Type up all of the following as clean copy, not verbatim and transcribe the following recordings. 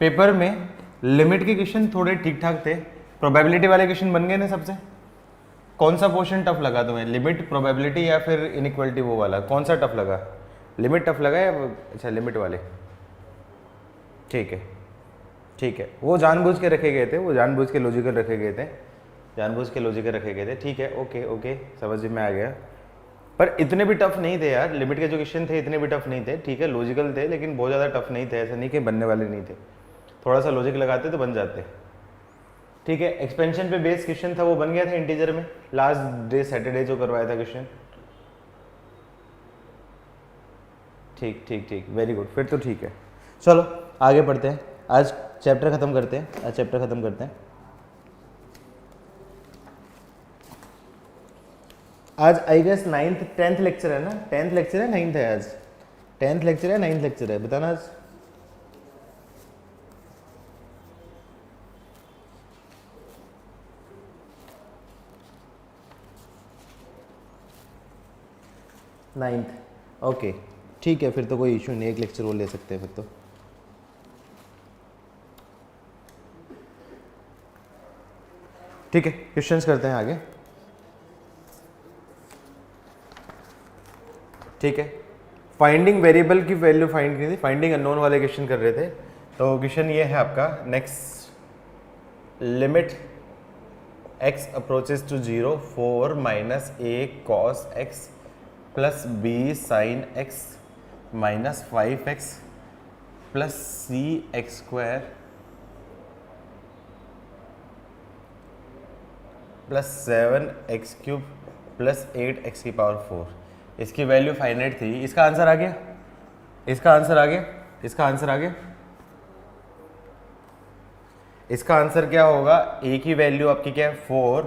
Paper में limit के question थोड़े ठीक ठाक थे, प्रोबेबिलिटी वाले क्वेश्चन बन गए ना सबसे। कौन सा पोर्शन टफ लगा तुम्हें, लिमिट, प्रोबेबिलिटी या फिर इनइक्वालिटी वो वाला, कौन सा टफ लगा? लिमिट टफ लगा या अच्छा लिमिट वाले? ठीक है ठीक है, वो जानबूझ के रखे गए थे, वो जानबूझ के लॉजिकल रखे गए थे, जानबूझ के लॉजिकल रखे गए थे। ठीक है, ओके ओके, समझ में आ गया। पर इतने भी टफ नहीं थे यार, लिमिट के जो क्वेश्चन थे इतने भी टफ नहीं थे। ठीक है, लॉजिकल थे लेकिन बहुत ज़्यादा टफ नहीं थे, ऐसा नहीं कि बनने वाले नहीं थे। थोड़ा सा लॉजिक लगाते तो बन जाते। ठीक है, एक्सपेंशन पे बेस क्वेश्चन था, वो बन गया था इंटीजर में, लास्ट डे सैटरडे जो करवाया था क्वेश्चन। ठीक ठीक ठीक, वेरी गुड, फिर तो ठीक है। चलो आगे पढ़ते हैं, आज चैप्टर खत्म करते हैं, आज चैप्टर खत्म करते हैं। आज I guess 9th 10th lecture है ना, 10th लेक्चर है 9th है आज, 10th लेक्चर है 9th लेक्चर है, बताना आज। नाइन्थ, ओके ठीक है, फिर तो कोई इशू नहीं, एक लेक्चर वो ले सकते हैं फिर तो। ठीक है, क्वेश्चंस करते हैं आगे। ठीक है, फाइंडिंग वेरिएबल की वैल्यू फाइंड की थी, फाइंडिंग अननोन वाले क्वेश्चन कर रहे थे। तो क्वेश्चन ये है आपका next, limit x approaches to 0 4 minus a cos x plus b sin x minus 5x plus C x square plus 7x cube plus 8x की पावर 4, इसकी वैल्यू फाइनाइट थी। इसका आंसर आ गया, इसका आंसर आ गया, इसका आंसर आ गया। इसका आंसर क्या होगा? a की वैल्यू आपकी क्या है 4,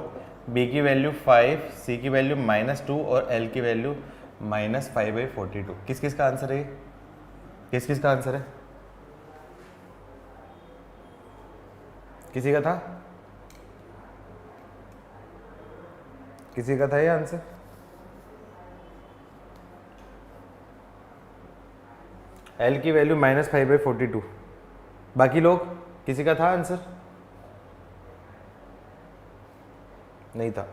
b की वैल्यू 5, c की वैल्यू -2 और l की वैल्यू -5/42। किस किस का आंसर है? किस किस का आंसर है? किसी का था? किसी का था ये आंसर? L की वैल्यू -5/42। बाकी लोग, किसी का था आंसर? नहीं था।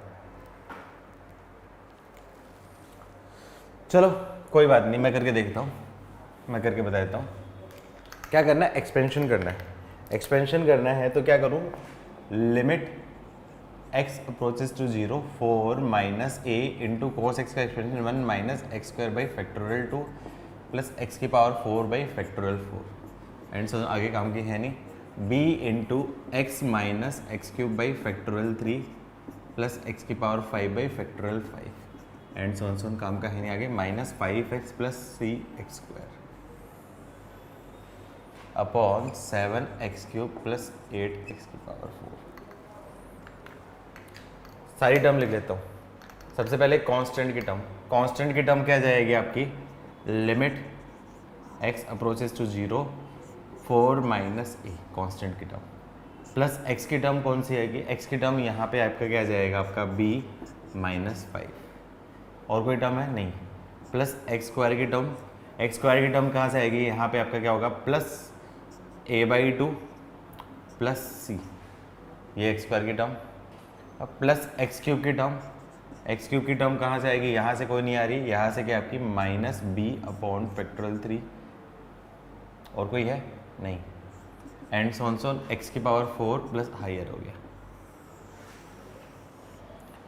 चलो कोई बात नहीं, मैं करके देखता हूँ, मैं करके बता देता हूँ। क्या करना है? एक्सपेंशन करना है। एक्सपेंशन करना है तो क्या करूँ? Limit x approaches to 0 4 minus a into cos x का expansion 1 minus x square by factorial 2 plus x की power 4 by factorial 4 and so आगे काम की है नहीं, b into x minus x cube by factorial 3 plus x की power 5 by factorial 5 and so काम का है नहीं आगे, माइनस 5x प्लस सी x square upon 7x cube plus 8x की पावर 4। सारी टर्म लिख लेता हूँ। सबसे पहले कांस्टेंट की टर्म, कांस्टेंट की टर्म क्या जाएगी आपकी? Limit x approaches to 0 4 minus a, constant की टर्म, प्लस x की टर्म कौन सी आएगी? x की टर्म यहाँ पे आपका क्या जाएगा? आपका b -5। और कोई टर्म है? नहीं। प्लस एक्स स्क्वायर की टर्म, एक्स स्क्वायर की टर्म कहाँ से आएगी? यहाँ पे आपका क्या होगा? प्लस a/2 प्लस c, ये एक्स स्क्वायर की टर्म। अब प्लस एक्स क्यूब की टर्म, एक्स क्यूब की टर्म कहाँ से आएगी? यहाँ से कोई नहीं आ रही, यहाँ से क्या आपकी माइनस b अपॉन फैक्टोरियल 3। और कोई है? नहीं। एंड सोन एक्स की पावर 4 प्लस हायर हो गया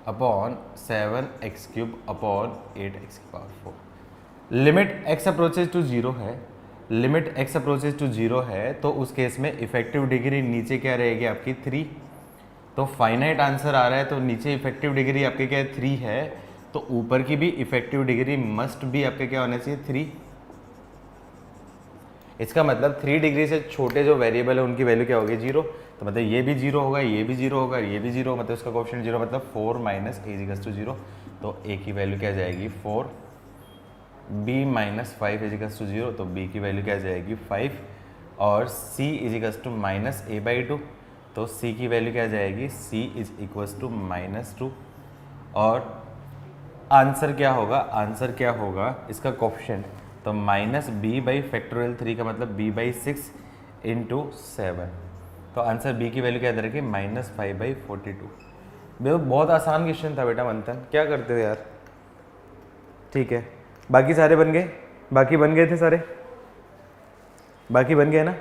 upon 7x cube upon 8x की power 4। Limit x approaches to 0 है, लिमिट x अप्रोचेज टू 0 है तो उस केस में इफेक्टिव डिग्री नीचे क्या रहेगी आपकी? 3। तो फाइनाइट आंसर आ रहा है तो नीचे इफेक्टिव डिग्री आपके क्या है? 3 है, तो ऊपर की भी इफेक्टिव डिग्री मस्ट भी आपके क्या होना चाहिए? 3। इसका मतलब 3 डिग्री से छोटे जो वेरिएबल है उनकी वैल्यू क्या होगी? 0। तो मतलब ये भी 0 होगा, ये भी 0 होगा, ये भी 0, मतलब उसका कोएफिशिएंट 0, मतलब 4 माइनस a इजिकल्स टू 0। तो a की वैल्यू क्या जाएगी? 4, b माइनस 5 इजिकल्स टू 0, तो b की वैल्यू क्या जाएगी? 5, और c equals to minus a/2, तो c की वैल्यू क्या जाएगी? c is equals to -2। और आंसर क्या होगा? आंसर क्या होगा इसका कोएफिशिएंट? तो माइनस b बाई फैक्टोरियल 3 का मतलब b/6 इंटू 7, तो आंसर बी की वैल्यू क्या दे रखी? -5/42। बहुत आसान क्वेश्चन था बेटा मंथन, क्या करते हो यार। ठीक है, बाकी सारे बन गए? बाकी बन गए थे सारे? बाकी बन गए ना?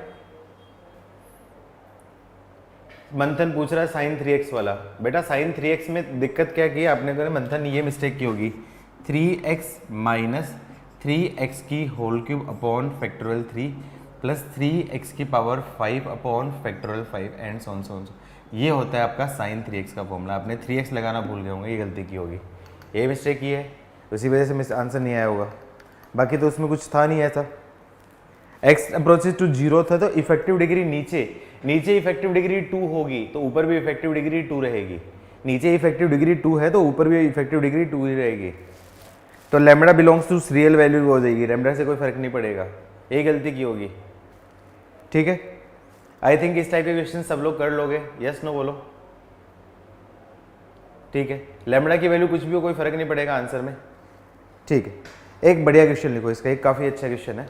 मंथन पूछ रहा है साइन 3x वाला। बेटा साइन 3x में दिक्कत क्या की आपने को? मंथन ये मिस्टेक की होगी, 3x माइनस 3x की whole cube upon factorial 3 plus 3x की power 5 upon factorial 5 and so on. ये होता है आपका साइन 3x का फॉर्मूला। आपने 3x लगाना भूल गए होंगे, ये गलती की होगी, ये मिस्टेक की है, उसी वजह से आंसर नहीं आया होगा। बाकी तो उसमें कुछ था नहीं ऐसा। x अप्रोचेज टू 0 था तो इफेक्टिव डिग्री नीचे इफेक्टिव डिग्री 2 होगी तो ऊपर भी इफेक्टिव डिग्री 2 रहेगी। नीचे इफेक्टिव डिग्री 2 है तो ऊपर भी इफेक्टिव डिग्री 2 ही रहेगी। तो lambda belongs to real value हो जाएगी, लैम्बडा से कोई फर्क नहीं पड़ेगा, ये गलती की होगी। ठीक है, आई थिंक इस टाइप के क्वेश्चन सब लोग कर लोगे, यस नो बोलो। ठीक है, लैम्बडा की वैल्यू कुछ भी हो, कोई फर्क नहीं पड़ेगा आंसर में। ठीक है, एक बढ़िया क्वेश्चन लिखो इसका, एक काफी अच्छा क्वेश्चन है।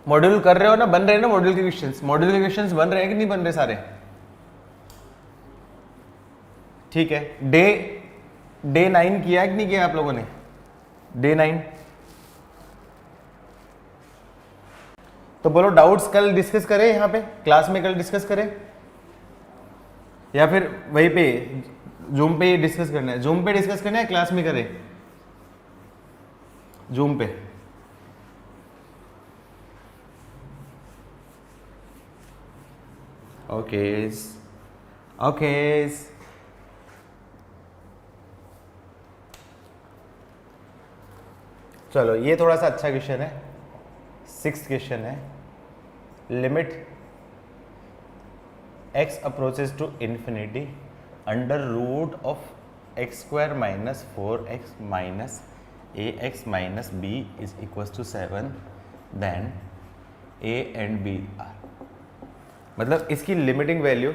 मॉड्यूल कर रहे हो ना, बन रहे हैं ना मॉड्यूल के क्वेश्चंस? मॉड्यूल के क्वेश्चंस बन रहे हैं कि नहीं बन रहे सारे? ठीक है, डे 9 किया कि नहीं किया आप लोगों ने? डे 9 तो बोलो डाउट्स कल डिस्कस करें, यहाँ पे क्लास में कल डिस्कस करें या फिर वहीं पे जूम पे डिस्कस करना है? जूम पे डिस्कस करना है, क्लास में करें? जूम पे। ओके चलो, ये थोड़ा सा अच्छा क्वेश्चन है, 6th क्वेश्चन है। Limit x approaches to infinity under root of x² minus 4x minus ax minus b is equal to 7 then a and b are. मतलब इसकी लिमिटिंग वैल्यू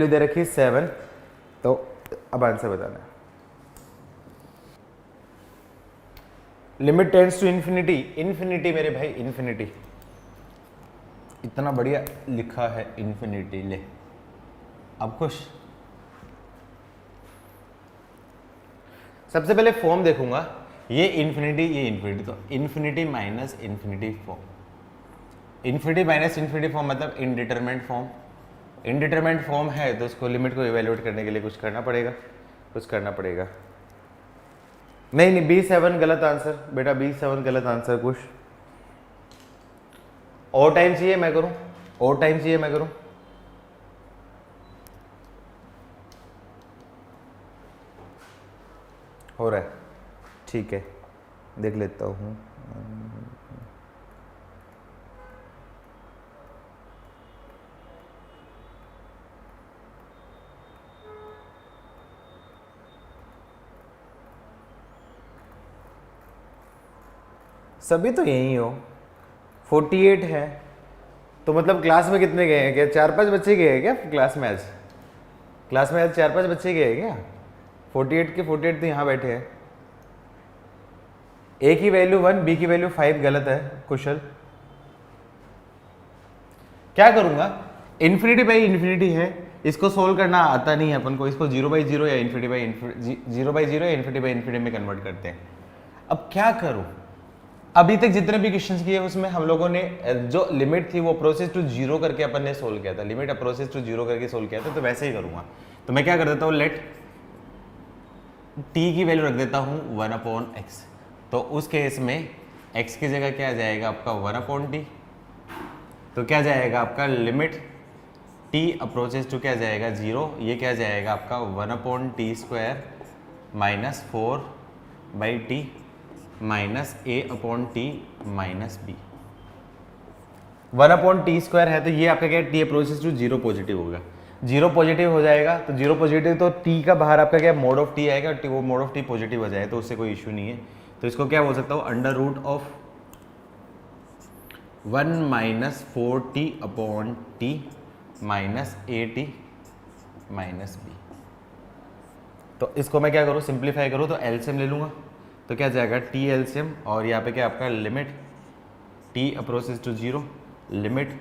दे रखी है 7। तो अब आंसर बताना है। लिमिट टेंड्स टू इन्फिनिटी मेरे भाई, इन्फिनिटी, इतना बढ़िया लिखा है इन्फिनिटी। ले अब खुश। सबसे पहले फॉर्म देखूंगा, ये इन्फिनिटी, तो infinity minus infinity form. Infinity minus infinity form मतलब इनडिटरमिनेट फॉर्म। इनडिटरमिनेट फॉर्म है तो उसको लिमिट को इवेल्युएट करने के लिए कुछ करना पड़ेगा। नहीं, B7 गलत आंसर बेटा, B7 गलत आंसर। कुछ और टाइम चाहिए मैं करूं? हो रहा है, ठीक है, देख लेता हूं। सभी तो यही हो, 48 है तो मतलब क्लास में कितने गए हैं? क्या 4-5 बच्चे गए हैं क्या क्लास में आज 4-5 बच्चे गए हैं क्या? 48 के 48 तो यहाँ बैठे हैं। ए की वैल्यू 1, बी की वैल्यू 5 गलत है कुशल। क्या करूंगा, इन्फिनिटी बाई इन्फिनिटी है, इसको सोल्व करना आता नहीं है अपन को, इसको 0/0 या इन्फिनिटी बाई इन्फिनिटी में कन्वर्ट करते हैं। अब क्या करूं? अभी तक जितने भी क्वेश्चंस किए उसमें हम लोगों ने जो लिमिट थी वो अप्रोचेज टू 0 करके अपन ने सोल्व किया था, लिमिट अप्रोचेज टू 0 करके सोल्व किया था। तो वैसे ही करूंगा, तो मैं क्या कर देता हूँ, लेट t की वैल्यू रख देता हूँ 1/x। तो उस केस में x की जगह क्या आ जाएगा आपका 1/t। तो क्या जाएगा आपका लिमिट t अप्रोचेज टू क्या जाएगा 0, ये क्या जाएगा आपका 1/t² minus 4/t minus a/t minus b। 1/t² है तो ये आपका क्या, t अप्रोचेज टू 0 पॉजिटिव होगा, 0 पॉजिटिव हो जाएगा। तो 0 पॉजिटिव तो t का बाहर आपका क्या मोड ऑफ t आएगा, वो मोड ऑफ t पॉजिटिव हो जाए तो उससे कोई इशू नहीं है। तो इसको क्या बोल सकता हूँ, under root of 1 minus 4t/t minus at minus b। तो इसको मैं क्या करूँ, सिंप्लीफाई करूँ तो एलसीएम ले लूँगा, तो क्या जाएगा टी एलसीएम, और यहाँ पे क्या आपका limit t approaches to zero, limit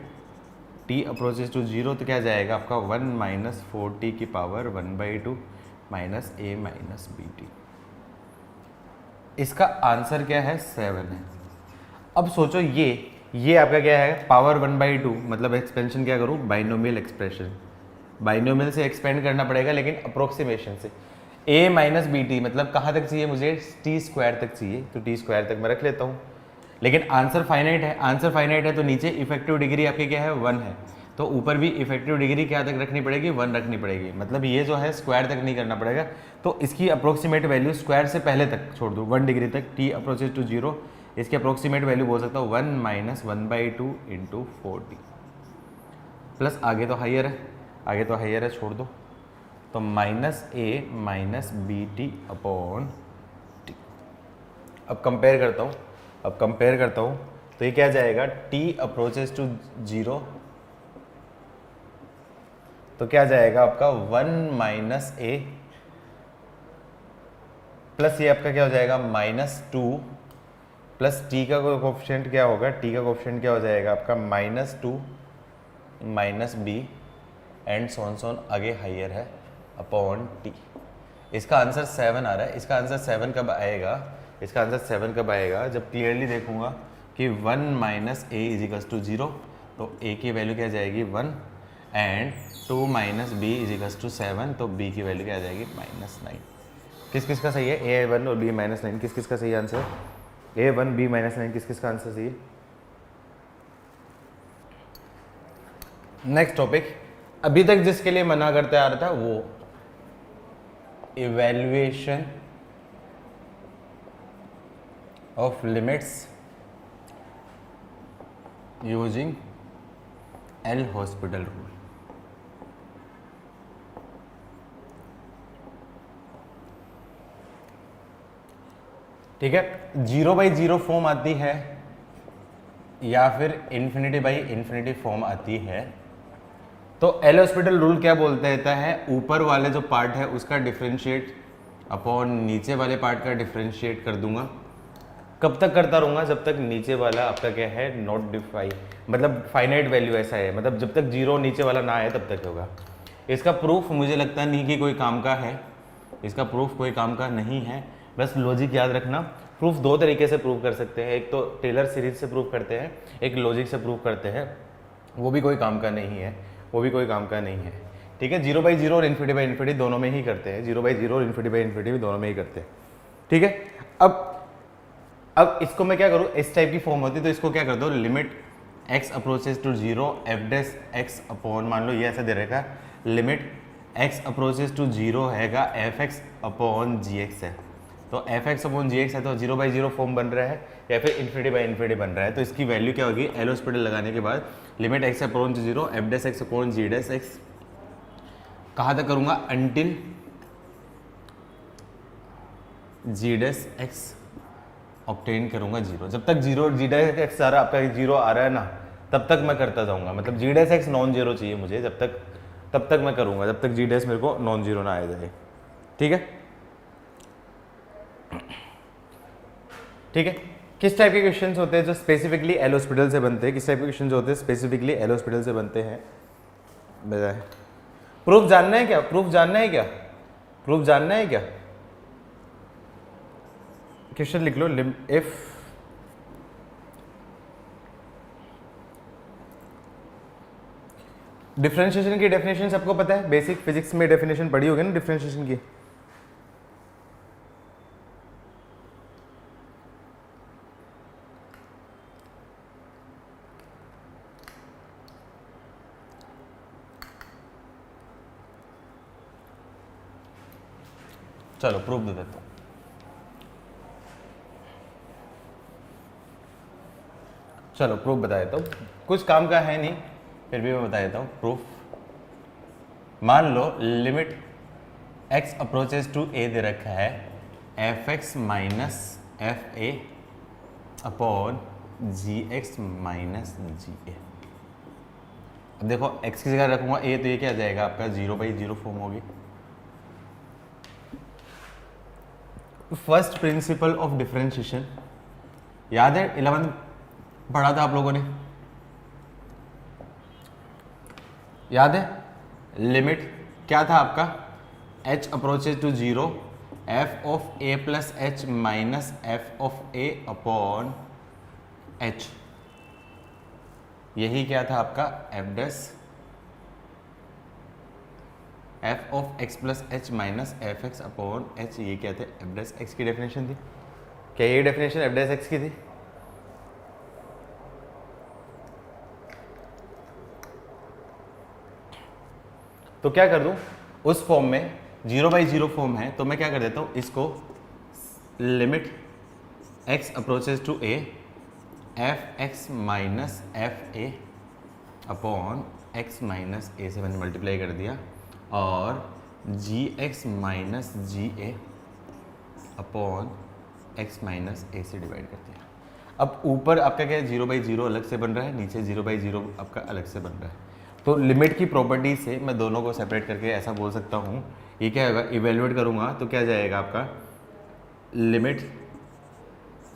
t approaches to zero, तो क्या जाएगा आपका 1 माइनस 4t की power 1/2 minus a minus B t. इसका आंसर क्या है, 7 है। अब सोचो ये आपका क्या है, पावर 1/2, मतलब एक्सपेंशन क्या करूँ, बाइनोमियल एक्सप्रेशन, बाइनोमियल से एक्सपेंड करना पड़ेगा लेकिन अप्रोक्सीमेशन से। a माइनस बी टी मतलब कहाँ तक चाहिए मुझे, टी स्क्वायर तक चाहिए, तो टी स्क्वायर तक मैं रख लेता हूँ। लेकिन आंसर फाइनाइट है, आंसर फाइनाइट है तो नीचे इफेक्टिव डिग्री आपकी क्या है, 1 है, तो ऊपर भी इफेक्टिव डिग्री क्या तक रखनी पड़ेगी, 1 रखनी पड़ेगी। मतलब ये जो है स्क्वायर तक नहीं करना पड़ेगा, तो इसकी अप्रोक्सीमेट वैल्यू स्क्वायर से पहले तक छोड़ दूँ, 1 डिग्री तक, टी अप्रोचेज टू जीरो, इसकी अप्रोक्सीमेट वैल्यू बोल सकता हूँ 1 माइनस 1/2 इंटू 4t, प्लस आगे तो हाइयर है, आगे तो हाइयर है, छोड़ दो, तो minus A minus B T upon T. अब कंपेयर करता हूँ, तो ये क्या जाएगा, t अप्रोचेस टू जीरो, तो क्या जाएगा आपका 1 माइनस ए प्लस ये आपका क्या हो जाएगा -2 प्लस टी का कोफिशिएंट क्या होगा, टी का कोफिशिएंट क्या हो जाएगा आपका -2 माइनस बी एंड सोन आगे हाइयर है अपॉन टी। इसका आंसर 7 आ रहा है। इसका आंसर 7 कब आएगा, इसका आंसर 7 कब आएगा, जब क्लियरली देखूंगा कि 1 minus a is equals to 0, तो ए की वैल्यू क्या जाएगी 1 and 2 minus b is equals to 7, तो बी की वैल्यू क्या आ जाएगी -9। किस किस का सही है, A1 और B -9, किस किस का सही आंसर, A1 B -9, किस किस का आंसर सही है। नेक्स्ट टॉपिक, अभी तक जिसके लिए मना करते आ रहा था वो evaluation of limits using L hospital rule. ठीक है, 0/0 फॉर्म आती है या फिर इन्फिनिटी बाई इन्फिनिटी फॉर्म आती है, तो एल हॉस्पिटल रूल क्या बोलते रहता है, ऊपर वाले जो पार्ट है उसका डिफरेंशिएट अपॉन नीचे वाले पार्ट का डिफरेंशिएट कर दूंगा। कब तक करता रहूँगा, जब तक नीचे वाला आपका क्या है, नॉट डिफाइन, मतलब फाइनाइट वैल्यू ऐसा है, मतलब जब तक जीरो नीचे वाला ना आए तब तक होगा। इसका प्रूफ मुझे लगता नहीं कि कोई काम का है, इसका प्रूफ कोई काम का नहीं है, बस लॉजिक याद रखना। प्रूफ दो तरीके से प्रूव कर सकते हैं, एक तो टेलर सीरीज से प्रूव करते हैं, एक लॉजिक से प्रूव करते हैं, वो भी कोई काम का नहीं है, वो भी कोई काम का नहीं है। ठीक है, 0/0 और इन्फिनिटी दोनों में ही करते हैं, 0/0 और इन्फिनिटी दोनों में ही करते हैं। ठीक है, अब इसको मैं क्या करूँ, इस टाइप की फॉर्म होती है तो इसको क्या कर दो, limit x approaches to 0 f' x upon, मान लो ये ऐसा दे रखा है, लिमिट x अप्रोचेस टू 0 हैगा fx अपॉन gx है, तो fx अपॉन gx है, तो 0/0 फॉर्म बन रहा है या फिर इन्फिनिटी बन रहा है, तो इसकी वैल्यू क्या होगी, एल हॉस्पिटल लगाने के बाद limit x upon 0 f' upon g' कहाँ तक करूँगा, अंटिल g' ऑब्टेन करूंगा 0, जब तक 0 g' सारा आपका 0 आ रहा है ना, तब तक मैं करता जाऊंगा, मतलब g' नॉन जीरो चाहिए मुझे, तब तक मैं करूंगा जब तक g' मेरे को नॉन जीरो ना आ जाए। ठीक है, ठीक है। किस टाइप के क्वेश्चंस होते हैं जो स्पेसिफिकली एल हॉस्पिटल से बनते हैं, किस टाइप के क्वेश्चन जो होते हैं स्पेसिफिकली एल हॉस्पिटल से बनते हैं, बताए। प्रूफ जानना है क्या, प्रूफ जानना है क्या, प्रूफ जानना है क्या, क्वेश्चन लिख लो, इफ डिफरेंशिएशन की डेफिनेशन सबको पता है, बेसिक फिजिक्स में डेफिनेशन पढ़ी होगी ना डिफरेंशिएशन की। चलो प्रूफ दे देता हूं, चलो प्रूफ बता देता हूँ, कुछ काम का है नहीं फिर भी मैं बता देता हूँ प्रूफ। मान लो limit x approaches to a दे रखा है fx minus F A upon gx minus ga। अब देखो x की जगह रखूंगा a, तो ये क्या आ जाएगा आपका 0/0 फॉर्म होगी, फर्स्ट प्रिंसिपल ऑफ डिफरेंशिएशन याद है, 11th पढ़ा था आप लोगों ने, याद है? लिमिट क्या था आपका? h approaches to 0 f of a plus h minus f of a upon h, यही क्या था आपका? f dash f of x plus h minus f x upon h, ये क्या थे? f डैश x की डेफिनेशन थी। क्या ये डेफिनेशन f डैश x की थी? तो क्या कर दूं, उस फॉर्म में 0/0 फॉर्म है तो मैं क्या कर देता हूं, इसको limit x approaches to a F x minus F A upon x minus A से मैंने मल्टीप्लाई कर दिया, और G x minus G A upon x minus A से डिवाइड कर दिया। अब ऊपर आपका क्या है, 0/0 अलग से बन रहा है, नीचे 0/0 आपका अलग से बन रहा है। तो लिमिट की प्रॉपर्टी से मैं दोनों को सेपरेट करके ऐसा बोल सकता हूँ, ये क्या होगा, इवेल्युएट करूँगा तो क्या जाएगा आपका, limit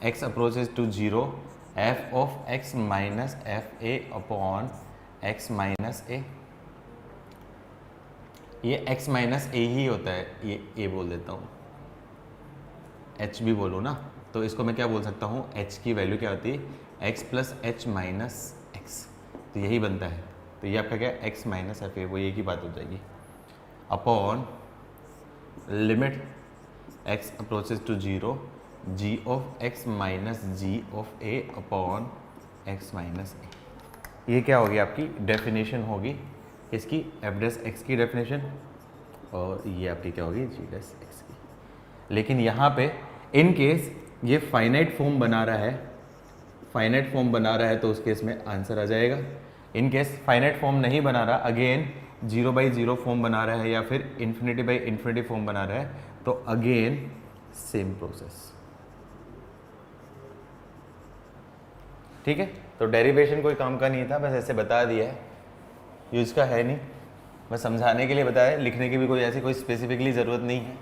x approaches to 0 f of x minus F A upon x minus a, ये x माइनस ए ही होता है, ये a बोल देता हूँ, h भी बोलो ना, तो इसको मैं क्या बोल सकता हूँ, h की वैल्यू क्या होती है, x plus H minus x, तो यही बनता है। तो ये आपका क्या है, x माइनस एफ ए, वो ये की बात हो जाएगी, upon limit x approaches to 0 g of x minus g of a upon x minus a. ये क्या होगी आपकी डेफिनेशन होगी इसकी, f डैश x की डेफिनेशन, और ये आपकी क्या होगी, g डैश x की। लेकिन यहाँ पे इन केस ये फाइनाइट फॉर्म बना रहा है, फाइनाइट फॉर्म बना रहा है तो उस केस में आंसर आ जाएगा। इन केस फाइनाइट फॉर्म नहीं बना रहा, अगेन 0/0 फॉर्म बना रहा है या फिर इन्फिनिटी फॉर्म बना रहा है, तो अगेन सेम प्रोसेस। ठीक है, तो डेरिवेशन कोई काम का नहीं था, बस ऐसे बता दिया है, यूज का है नहीं, बस समझाने के लिए बताया, लिखने की भी कोई ऐसी कोई स्पेसिफिकली ज़रूरत नहीं है।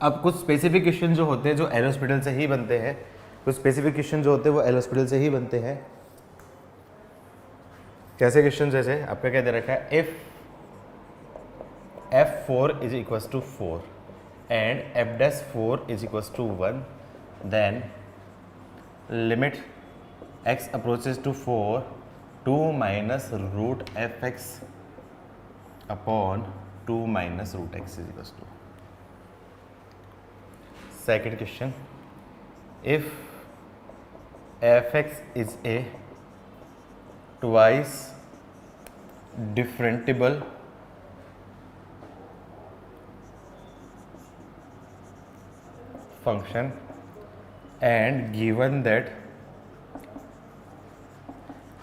अब कुछ स्पेसिफिक क्वेश्चन जो होते हैं जो एल हॉस्पिटल से ही बनते हैं, कुछ स्पेसिफिक क्वेश्चन जो होते हैं वो एल हॉस्पिटल से ही बनते हैं। कैसे क्वेश्चन, जैसे आपका क्या दे रखा है, if f4 is equals to 4 and f dash 4 is equals to 1, then limit x approaches to 4 2 minus root fx upon 2 minus root x is equals to. Second question, if fx is a twice differentiable function and given that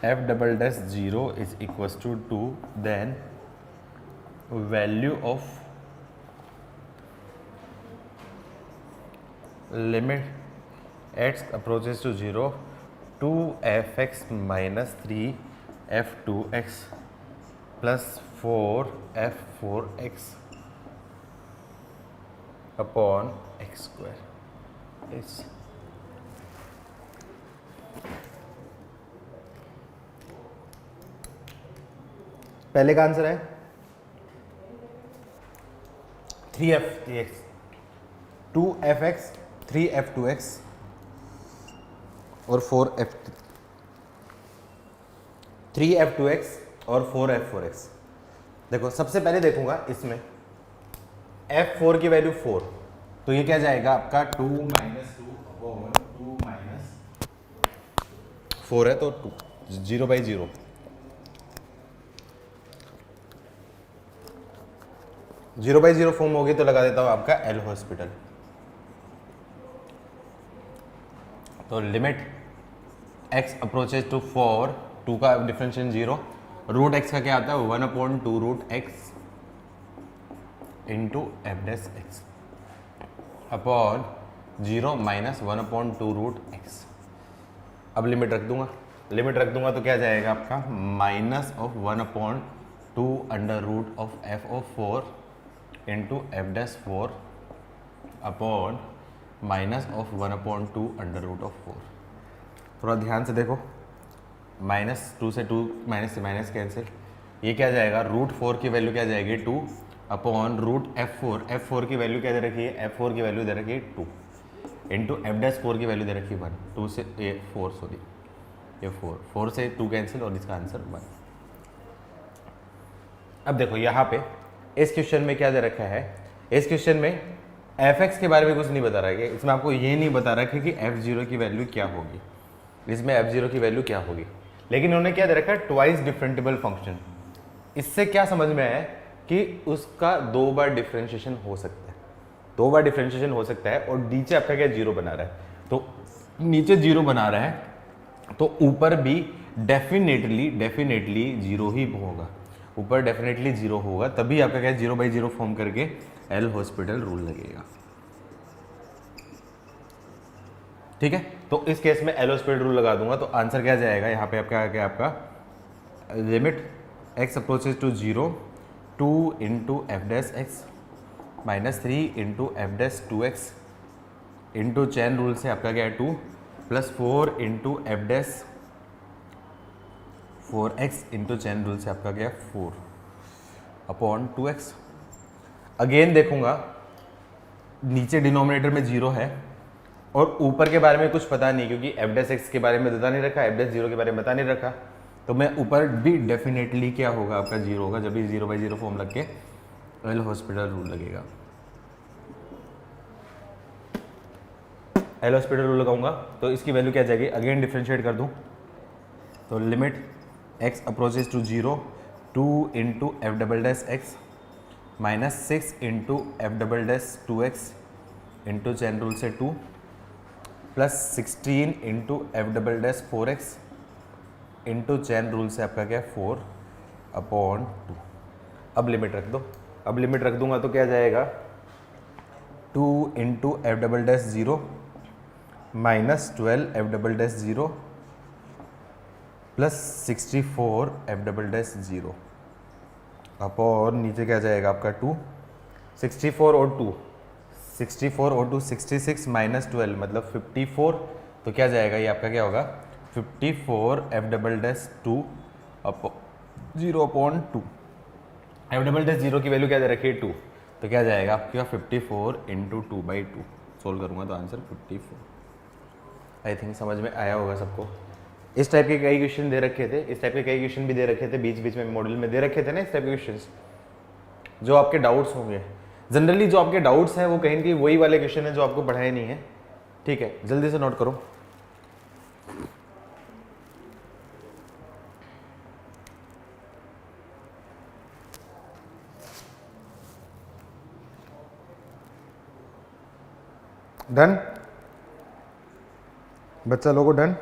f double dash 0 is equals to 2, then value of limit x approaches to 0 2 fx minus 3 f2x plus 4 f4x upon x square is। पहले का answer है 3f3x 2fx 3f2x और 3f2x और 4f4x। देखो सबसे पहले देखूंगा इसमें f4 की वैल्यू 4, तो ये क्या जाएगा आपका 2 माइनस 2 अपॉन 2 माइनस 4 है तो 2 0/0, जीरो बाई जीरो फॉर्म होगी तो लगा देता हूं आपका एल हॉस्पिटल। तो लिमिट x अप्रोचेज टू 4 2 का डिफरेंशियल 0, रूट x का क्या आता है 1/2 root x into f dash x upon 0 minus 1/2 root x। अब लिमिट रख दूंगा, लिमिट रख दूंगा तो क्या जाएगा आपका minus of 1/2 under root of f of 4 into f dash 4 upon minus of 1/2 under root of 4। थोड़ा ध्यान से देखो, -2 से 2 माइनस से माइनस कैंसिल, ये क्या जाएगा √4 की वैल्यू क्या जाएगी 2 अपॉन √f4 की वैल्यू क्या दे रखी है, f4 की वैल्यू दे रखी है 2 इंटू एफ डैश 4 की वैल्यू दे रखी है 1, 2 से ये 4 सॉरी ये 4 से 2 कैंसिल और इसका आंसर 1। अब देखो यहाँ पे इस क्वेश्चन में क्या दे रखा है, इस क्वेश्चन में f(x) के बारे में कुछ नहीं बता रहा है, इसमें आपको ये नहीं बता रहा है कि f0 की वैल्यू क्या होगी, इसमें f0 की वैल्यू क्या होगी, लेकिन उन्होंने क्या दे रखा है ट्वाइस डिफरेंटेबल फंक्शन। इससे क्या समझ में आया कि उसका 2 बार डिफरेंशिएशन हो सकता है, 2 बार डिफरेंशिएशन हो सकता है, और नीचे आपका क्या 0 बना रहा है, तो नीचे 0 बना रहा है तो ऊपर भी डेफिनेटली 0 ही होगा, ऊपर डेफिनेटली 0 होगा, तभी आपका क्या 0/0 फॉर्म करके एल हॉस्पिटल रूल लगेगा। ठीक है, तो इस केस में एल हॉस्पिटल रूल लगा दूंगा तो आंसर क्या जाएगा, यहाँ पे आपका क्या आपका limit x approaches to 0 2 into f dash x minus 3 into f dash 2x into chain rule से आपका क्या है 2 plus 4 into f dash 4x into chain rule से आपका क्या है 4 अपॉन 2x। अगेन देखूंगा नीचे डिनोमिनेटर में 0 है और ऊपर के बारे में कुछ पता नहीं, क्योंकि एफ डैश एक्स के बारे में बता नहीं रखा, एफ डैश 0 के बारे में बता नहीं रखा, तो मैं ऊपर भी डेफिनेटली क्या होगा आपका 0 होगा, जब भी 0/0 फॉर्म लग के एल हॉस्पिटल रूल लगेगा। एल हॉस्पिटल रूल लगाऊंगा तो इसकी वैल्यू क्या जाएगी, अगेन डिफ्रेंशिएट कर दूं तो limit x approaches to 0 2 into f double dash x minus 6 into f double dash 2x into chain rule से 2 plus 16 into f double dash 4x into chain rule से आपका क्या 4 अपॉन 2। अब लिमिट रख दो, अब लिमिट रख दूंगा तो क्या जाएगा 2 into f double dash 0 minus 12 F double dash 0 plus 64 F double dash 0 upon नीचे क्या जाएगा आपका 2 64 और 2 66 माइनस 12 मतलब 54, तो क्या जाएगा ये आपका क्या होगा 54 F double dash 2 0 upon 2। F double dash 0 की वैल्यू क्या दे रखी है 2, तो क्या जाएगा आपका 54 इंटू 2/2। सोल्व करूँगा तो आंसर 54। आई थिंक समझ में आया होगा सबको। इस टाइप के कई क्वेश्चन दे रखे थे, इस टाइप के कई क्वेश्चन भी दे रखे थे, बीच बीच में मॉडल में दे रखे थे ना इस टाइप के क्वेश्चंस, जो आपके डाउट्स होंगे। जनरली जो आपके डाउट्स हैं वो कहीं कि वही वाले क्वेश्चन है जो आपको पढ़ाए नहीं है। ठीक है, जल्दी से नोट करो। डन, बच्चा लोगों डन।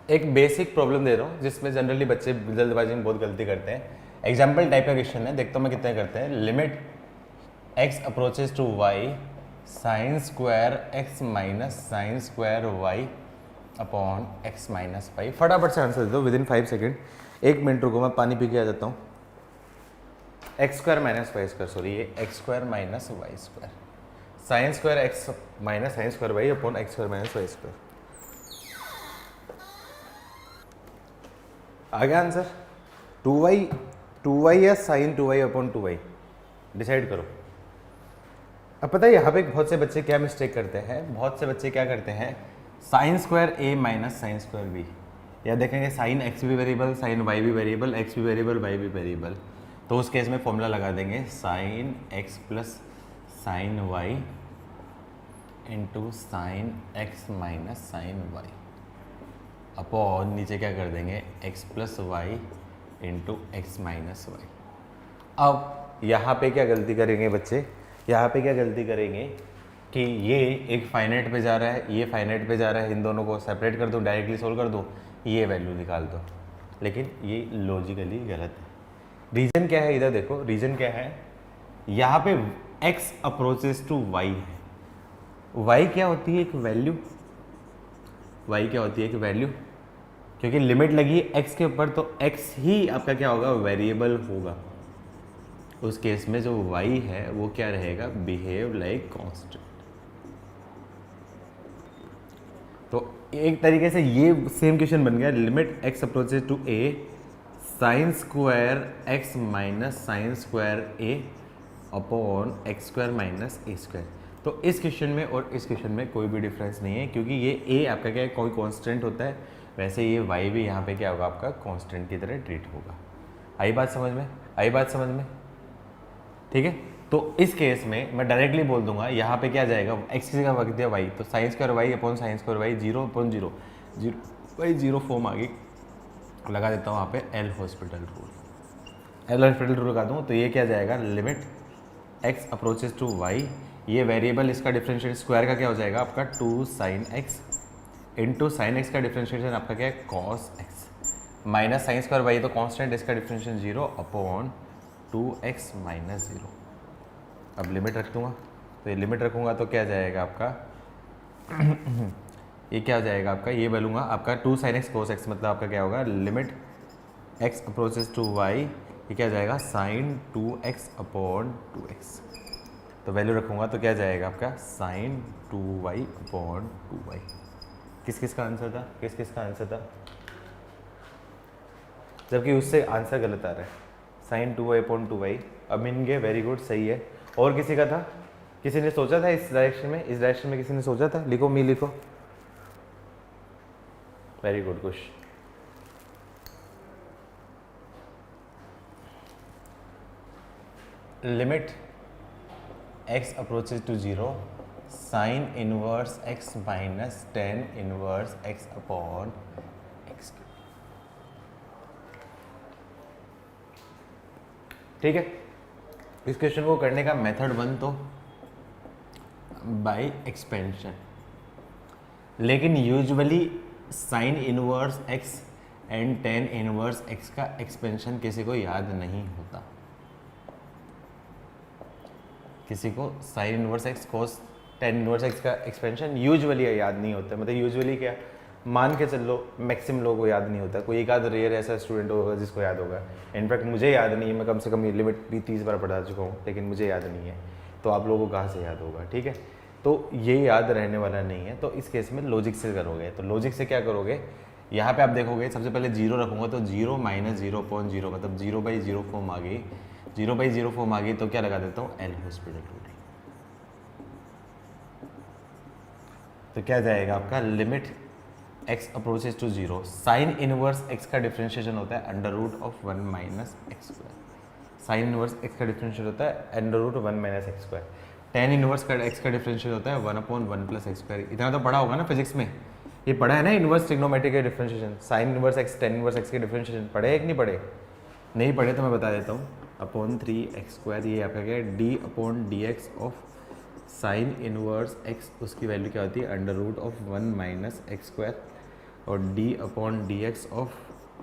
एक बेसिक प्रॉब्लम दे रहा हूँ जिसमें जनरली बच्चे जल्दबाजी में बहुत गलती करते हैं। एग्जाम्पल टाइप का क्वेश्चन है, देखता हूँ मैं कितने करते हैं। Limit x approaches to y sine square x minus sine square y upon x minus y. फटाफट से आंसर दे दो विदिन 5 सेकेंड। 1 मिनट रुको, मैं पानी पी के आ जाता हूँ। X square minus y square, sorry ये x square minus y square, sine square x minus sine square y upon x square minus y square. आ गया आंसर 2y या sign 2y upon 2y, decide करो। अब पता है यहाँ पे बहुत से बच्चे क्या मिस्टेक करते हैं, बहुत से बच्चे क्या करते हैं sine square a minus sine square b, या देखेंगे साइन x भी वेरिएबल, साइन y भी वेरिएबल, x भी वेरिएबल, y भी वेरिएबल, तो उस केस में फॉर्मूला लगा देंगे sine x plus sine y into sine x minus sine y upon नीचे क्या कर देंगे x plus y into x minus y. अब यहाँ पे क्या गलती करेंगे बच्चे, यहाँ पे क्या गलती करेंगे कि ये एक फाइनाइट पे जा रहा है, ये फाइनाइट पे जा रहा है, इन दोनों को सेपरेट कर दो, डायरेक्टली सोल्व कर दो, ये वैल्यू निकाल दो, लेकिन ये लॉजिकली गलत है। रीजन क्या है इधर देखो, रीजन क्या है, यहाँ पे x अप्रोचेस टू y है, y क्या होती है एक वैल्यू, वाई क्या होती है कि वैल्यू, क्योंकि लिमिट लगी है एक्स के ऊपर तो एक्स ही आपका क्या होगा, वेरिएबल होगा। उस केस में जो वाई है वो क्या रहेगा, बिहेव लाइक कांस्टेंट। तो एक तरीके से ये सेम क्वेश्चन बन गया, limit x approaches to a sine square x minus sine square a upon x square minus a square. तो इस क्वेश्चन में और इस क्वेश्चन में कोई भी डिफरेंस नहीं है, क्योंकि ये ए आपका क्या है, कोई कांस्टेंट होता है, वैसे ये वाई भी यहाँ पे क्या होगा, आपका कांस्टेंट की तरह ट्रीट होगा। आई बात समझ में, आई बात समझ में, ठीक है। तो इस केस में मैं डायरेक्टली बोल दूंगा, यहाँ पे क्या जाएगा, एक्स का वक्त दिया वाई, तो sine square y upon sine square y, 0 upon 0, 0 y 0 form आगे लगा देता हूँ वहाँ पे l hospital rule, l hospital rule लगा दूँ तो ये क्या जाएगा, limit x approaches to y, ये वेरिएबल इसका डिफरेंशियल स्क्वायर का क्या हो जाएगा आपका 2 sine x into sine x का डिफरेंशिएशन आपका क्या है, cos x minus sine square y, तो कॉन्स्टेंट इसका डिफरेंशियल 0 अपॉन 2x माइनस 0। अब लिमिट रख दूँगा, तो ये लिमिट रखूँगा तो क्या जाएगा आपका ये क्या हो जाएगा आपका, ये बोलूँगा आपका 2 साइन एक्स कोस एक्स, मतलब आपका क्या होगा, limit x approaches to y, ये क्या जाएगा, साइन 2x अपॉन 2x। तो वैल्यू रखूँगा तो क्या जाएगा आपका, साइन 2y अपॉन 2y। किस किस का आंसर था, किस किस का आंसर था, जबकि उससे आंसर गलत आ रहा है, साइन 2y अपॉन 2y। अब मिल गए, वेरी गुड, सही है। और किसी का था, किसी ने सोचा था इस डायरेक्शन में, इस डायरेक्शन में किसी ने सोचा था, लिखो मी लिखो, very good Kush. Limit x approaches to 0 sine inverse x minus tan inverse x upon x। ठीक है, इस क्वेश्चन को करने का मेथड 1 तो बाय एक्सपेंशन, लेकिन usually sign inverse x and ten inverse x का एक्सपेंशन किसी को याद नहीं होता, किसी को साइन इनवर्स x कोस टेन इनवर्स x का एक्सपेंशन यूजुअली याद नहीं होता। मतलब यूजुअली क्या, मान के चल लो मैक्सिमम लोगों को याद नहीं होता, कोई एक आध रेयर ऐसा स्टूडेंट होगा जिसको याद होगा। इनफैक्ट मुझे याद नहीं है, मैं कम से कम ये लिमिट भी 30 बार पढ़ा चुका हूँ, लेकिन मुझे याद नहीं है, तो आप लोगों को कहाँ से याद होगा, ठीक है। तो ये याद रहने वाला नहीं है, तो इस केस में लॉजिक से करोगे। तो लॉजिक से क्या करोगे, यहाँ पे आप देखोगे सबसे पहले 0 रखूँगा, तो 0 माइनस 0 अपॉन 0, मतलब 0/0 फॉर्म आ गई, 0/0 फॉर्म आ गई, तो क्या लगा देता हूँ, एल हॉस्पिटल रूल। तो क्या जाएगा आपका, limit x approaches to 0 sine inverse x का डिफरेंशिएशन होता है under root of 1 minus x square. Sine inverse x का डिफरेंशियल होता है under root 1 minus x square. Tan inverse का x का डिफरेंशियल होता है 1 अपॉन 1 प्लस एक्स स्क्वायर। इतना तो पढ़ा होगा ना फिजिक्स में, ये पढ़ा है ना इनवर्स ट्रिग्नोमेट्री के differentiation, sign inverse x ten inverse x के डिफरेंशिएशन पढ़े है कि नहीं पढ़े, नहीं पढ़े तो मैं बता देता हूँ, अपॉन 3x स्क्वायर, ये आपका क्या है, d upon d x of sine inverse x, उसकी वैल्यू क्या होती है, under root of 1 minus x square, और d upon d x of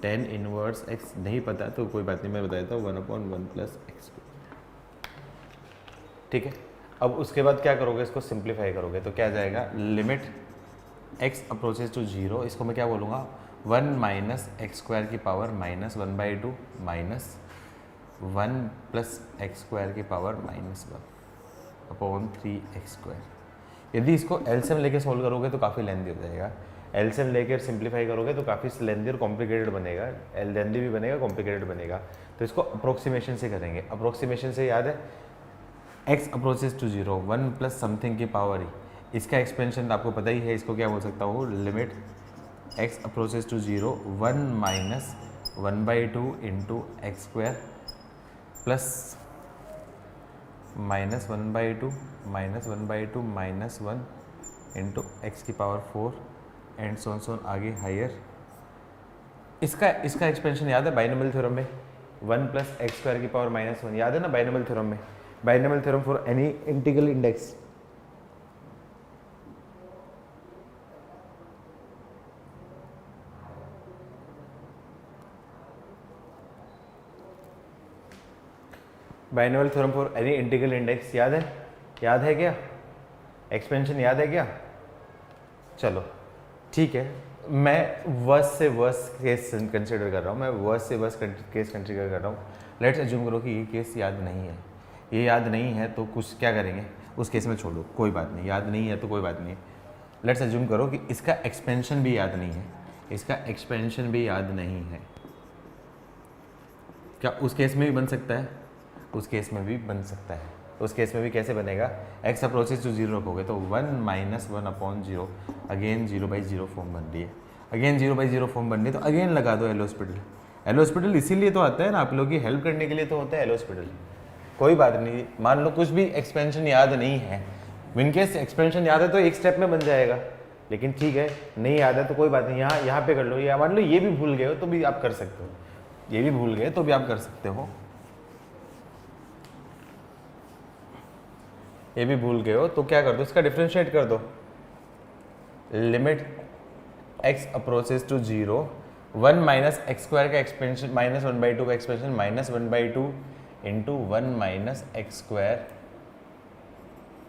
tan inverse x नहीं पता तो कोई बात नहीं, मैं बता देता हूँ 1 अपॉन 1 प्लस एक्स। ठीक है, अब उसके बाद क्या करोगे, इसको सिंप्लीफाई करोगे तो क्या जाएगा, लिमिट x अप्रोचेज टू 0, इसको मैं क्या बोलूँगा, 1 माइनस एक्स स्क्वायर की power minus 1/2 minus 1 plus x square की power minus 1 upon 3x square. यदि इसको एलसीएम लेके सॉल्व करोगे तो काफ़ी लेंदी हो जाएगा, एलसीएम लेकर सिंप्लीफाई करोगे तो काफ़ी लेंदी और कॉम्प्लिकेटेड बनेगा, लेंदी भी बनेगा, कॉम्प्लिकेटेड बनेगा। तो इसको अप्रोक्सीमेशन से करेंगे। अप्रोक्सीमेशन से याद है, x approaches to 0 1 plus something की पावर ही, इसका एक्सपेंशन आपको पता ही है, इसको क्या बोल सकता हूँ, limit x approaches to 0 1 minus 1/2 into x square plus minus 1/2 minus 1/2 minus 1 into x की पावर 4 एंड सोन आगे हायर। इसका एक्सपेंशन याद है बाइनोमियल थ्योरम में, 1 प्लस एक्स स्क्वायर की पावर माइनस 1, याद है ना बाइनोमियल थ्योरम में, binomial theorem for any integral index. Binomial theorem for any integral index याद है क्या, एक्सपेंशन याद है क्या, चलो ठीक है, मैं वर्स्ट से वर्स्ट केस कंसिडर कर रहा हूँ, मैं वर्स्ट से वर्स्ट केस कंसिडर कर रहा हूँ। लेट्स एज्यूम करो कि ये केस याद नहीं है, ये याद नहीं है तो कुछ क्या करेंगे, उस केस में छोड़ो, कोई बात नहीं, याद नहीं है तो कोई बात नहीं है। लेट्स एज्यूम करो कि इसका एक्सपेंशन भी याद नहीं है, इसका एक्सपेंशन भी याद नहीं है, क्या उस केस में भी बन सकता है? उस केस में भी बन सकता है। उस केस में भी कैसे बनेगा, एक्स अप्रोचेस टू जीरो रखोगे तो 1 - 1/0, अगेन 0/0 फॉर्म बन रही है, अगेन 0/0 फॉर्म बन रही है, तो अगेन लगा दो एल हॉस्पिटल। एल हॉस्पिटल इसीलिए तो आता है ना, आप लोग की हेल्प करने के लिए तो होता है एल हॉस्पिटल। कोई बात नहीं, मान लो कुछ भी एक्सपेंशन याद नहीं है, इनकेस एक्सपेंशन याद है तो एक स्टेप में बन जाएगा, लेकिन ठीक है नहीं याद है तो कोई बात नहीं, यहाँ पे कर लो। या मान लो ये भी भूल गए हो तो भी आप कर सकते हो, ये भी भूल गए तो भी आप कर सकते हो, ये भी भूल गए हो तो क्या कर दो, इसका डिफ्रेंशिएट कर दो। Limit x approaches to 0, 1 - x² का एक्सपेंशन -1/2 का एक्सपेंशन -1/2 इंटू 1 - x²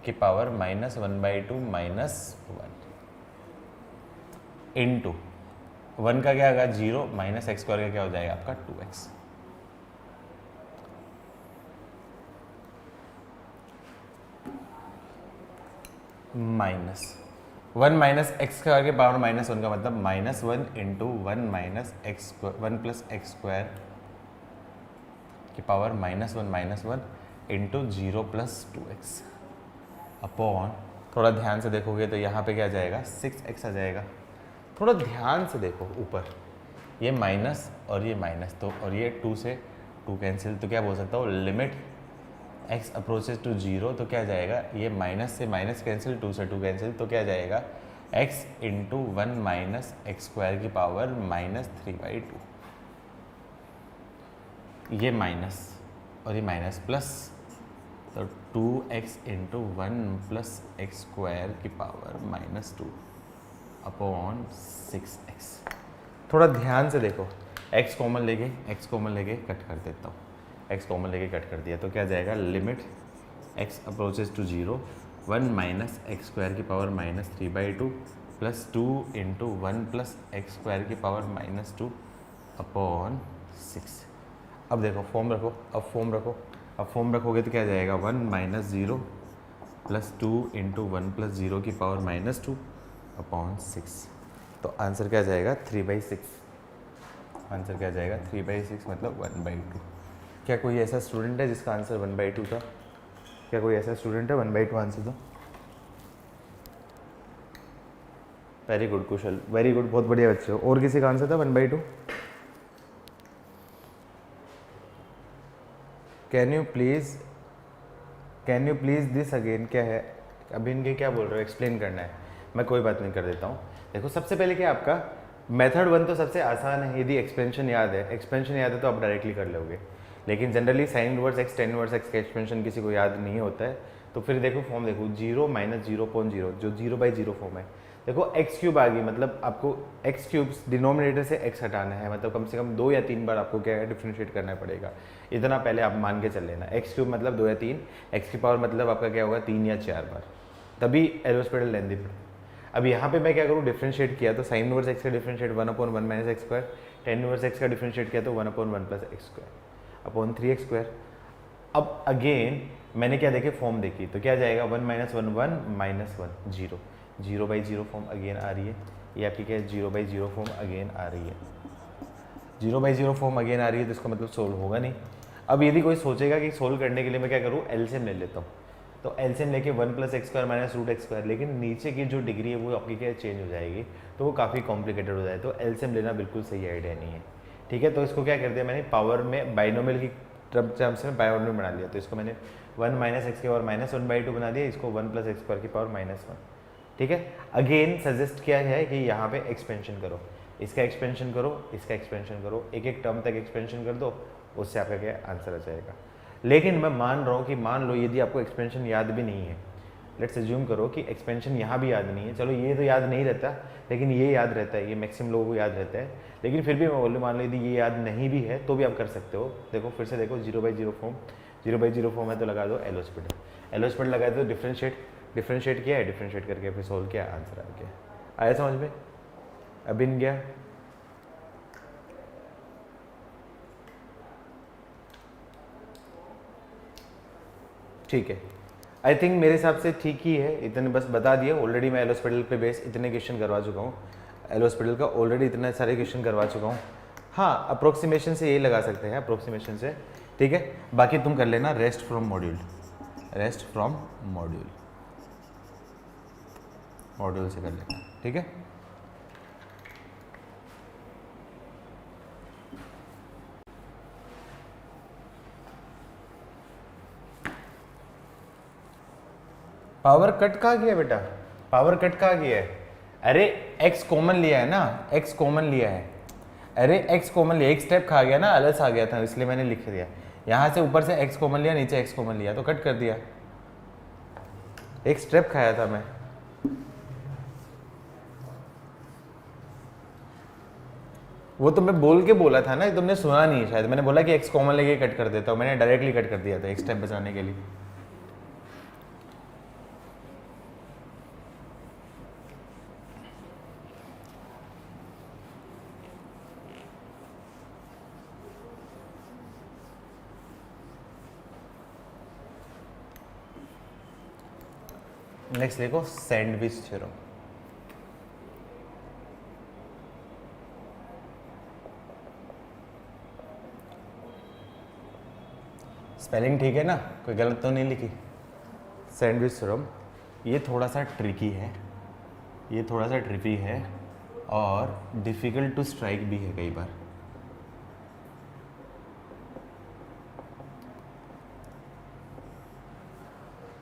की पावर -1/2 -1 इंटू 1 का क्या होगा 0 - x² का क्या हो जाएगा आपका 2x। माइनस 1 - x² के पावर -1 का मतलब -1 इंटू 1 - x² 1 + x² की पावर -1 इंटू 0 + 2x अपॉन, थोड़ा ध्यान से देखोगे तो यहाँ पे क्या आ जाएगा 6x आ जाएगा। थोड़ा ध्यान से देखो ऊपर, ये माइनस और ये माइनस, तो और ये 2 से 2 कैंसिल, तो क्या बोल सकता हूँ लिमिट x अप्रोचेस टू 0, तो क्या जाएगा ये माइनस से माइनस कैंसिल, 2 से 2 कैंसिल, तो क्या जाएगा x इंटू 1 - x² की पावर -3/2, ये माइनस और ये माइनस प्लस, तो 2x इंटू 1 + x² की पावर -2 अपॉन 6x। थोड़ा ध्यान से देखो, x कॉमन लेके कट कर देता हूँ, x कॉमन लेके कट कर दिया तो क्या जाएगा limit x approaches to 0, 1 - x² की पावर -3/2 प्लस 2 इंटू 1 + x² की पावर -2 अपॉन 6। अब देखो फॉर्म रखो, अब फॉर्म रखोगे तो क्या जाएगा 1 - 0 प्लस 2 इंटू 1 + 0 की पावर -2 अपॉन 6। तो आंसर क्या जाएगा 3/6। आंसर क्या जाएगा 3/6 मतलब 1/2। क्या कोई ऐसा स्टूडेंट है जिसका आंसर 1/2 था? क्या कोई ऐसा स्टूडेंट है 1/2 आंसर था? वेरी गुड कुशल, वेरी गुड, बहुत बढ़िया बच्चे हो। और किसी का आंसर था 1/2? Can you please this again, क्या है अभी इनके क्या बोल रहे हो, एक्सप्लेन करना है। मैं कोई बात नहीं कर देता हूँ। देखो सबसे पहले क्या आपका मेथड 1 तो सबसे आसान है, यदि एक्सपेंशन याद है तो आप डायरेक्टली कर लोगे, लेकिन generally sign inverse x tan inverse x का एक्सपेंशन किसी को याद नहीं होता है, तो फिर देखो फॉर्म देखो 0 - 0/0 जो 0/0 फॉर्म है। देखो x³ आ गई, मतलब आपको x³ डिनोमिनेटर से x हटाना है, मतलब कम से कम 2 या 3 बार आपको क्या है डिफ्रेंशिएट करना पड़ेगा। इतना पहले आप मान के चल लेना, x³ मतलब 2 या 3, x की पावर मतलब आपका क्या होगा 3 या 4 बार, तभी एल हॉस्पिटल लेंदी पड़े। अब यहाँ पे मैं क्या करूँ, डिफ्रेंशिएट किया तो साइन इनवर्स x का differentiate 1/1 - x², tan inverse x का डिफ्रेंशिएट किया तो 1/1 + x² अपॉन 3x²। अब अगेन मैंने क्या देखे फॉर्म देखी, तो क्या जाएगा 1 - 1 1 -1 0, 0/0 फॉर्म अगेन आ रही है, ये आपकी क्या है 0/0 फॉर्म अगेन आ रही है, 0/0 फॉर्म अगेन आ रही है, तो इसका मतलब सोल्व होगा नहीं। अब यदि कोई सोचेगा कि सोल्व करने के लिए मैं क्या करूँ एलसीएम ले लेता हूँ, तो एलसीएम लेके 1 + x² - √x², लेकिन नीचे की जो डिग्री है वो आपकी क्या चेंज हो जाएगी, तो वो काफ़ी कॉम्प्लिकेटेड हो जाए, तो एलसीएम लेना बिल्कुल सही आइडिया नहीं है। ठीक है, तो इसको क्या कर दिया मैंने पावर में बाइनोमियल की टर्म्स में बाइनोमियल बना लिया, तो इसको मैंने 1 - x की पावर -1/2 बना दिया, इसको 1 + x² की पावर -1। ठीक है, अगेन सजेस्ट किया है कि यहाँ पे एक्सपेंशन करो, इसका एक्सपेंशन करो, इसका एक्सपेंशन करो, एक एक टर्म तक एक्सपेंशन कर दो, उससे आपका क्या आंसर आ जाएगा। लेकिन मैं मान रहा हूँ कि मान लो यदि आपको एक्सपेंशन याद भी नहीं है, लेट्स अज्यूम करो कि एक्सपेंशन यहाँ भी याद नहीं है, चलो ये तो याद नहीं रहता, लेकिन ये याद रहता है, ये मैक्सिमम लोगों को याद रहता है, लेकिन फिर भी मैं बोलूँ मान लो यदि ये याद नहीं भी है तो भी आप कर सकते हो। देखो फिर से देखो 0/0 फॉर्म, 0/0 फॉर्म है तो लगा दो एल हॉस्पिटल लगा दो, डिफ्रेंशिएट किया है, डिफ्रेंशिएट करके फिर सोल्व किया, आंसर आ गया। आया समझ में? अबिन गया, ठीक है। आई थिंक मेरे हिसाब से ठीक ही है, इतने बस बता दिया। ऑलरेडी मैं एल हॉस्पिटल पे बेस इतने क्वेश्चन करवा चुका हूँ, एल हॉस्पिटल का ऑलरेडी इतने सारे क्वेश्चन करवा चुका हूँ। हाँ, अप्रोक्सीमेशन से यही लगा सकते हैं, अप्रोक्सीमेशन से, ठीक है। बाकी तुम कर लेना rest from module, rest from module, module से कर लेना, ठीक है। पावर कट कहाँ गया बेटा, पावर कट कहाँ गया है? अरे x कॉमन लिया है ना, x कॉमन लिया है, अरे x कॉमन लिया, एक स्टेप खा गया ना, अलस आ गया था, इसलिए मैंने लिख दिया। यहाँ से ऊपर से x कॉमन लिया, नीचे x कॉमन लिया तो कट कर दिया, एक स्टेप खाया था मैं। वो तो मैं बोल के बोला था ना, तुमने सुना नहीं है शायद, मैंने बोला कि x कॉमन लेके कट कर देता हूँ, मैंने डायरेक्टली कट कर दिया था एक स्टेप बचाने के लिए। नेक्स्ट देखो सैंडविच थ्योरम। स्पेलिंग ठीक है ना, कोई गलत तो नहीं लिखी? सैंडविच थ्योरम, ये थोड़ा सा ट्रिकी है, ये थोड़ा सा ट्रिकी है और डिफ़िकल्ट टू स्ट्राइक भी है कई बार।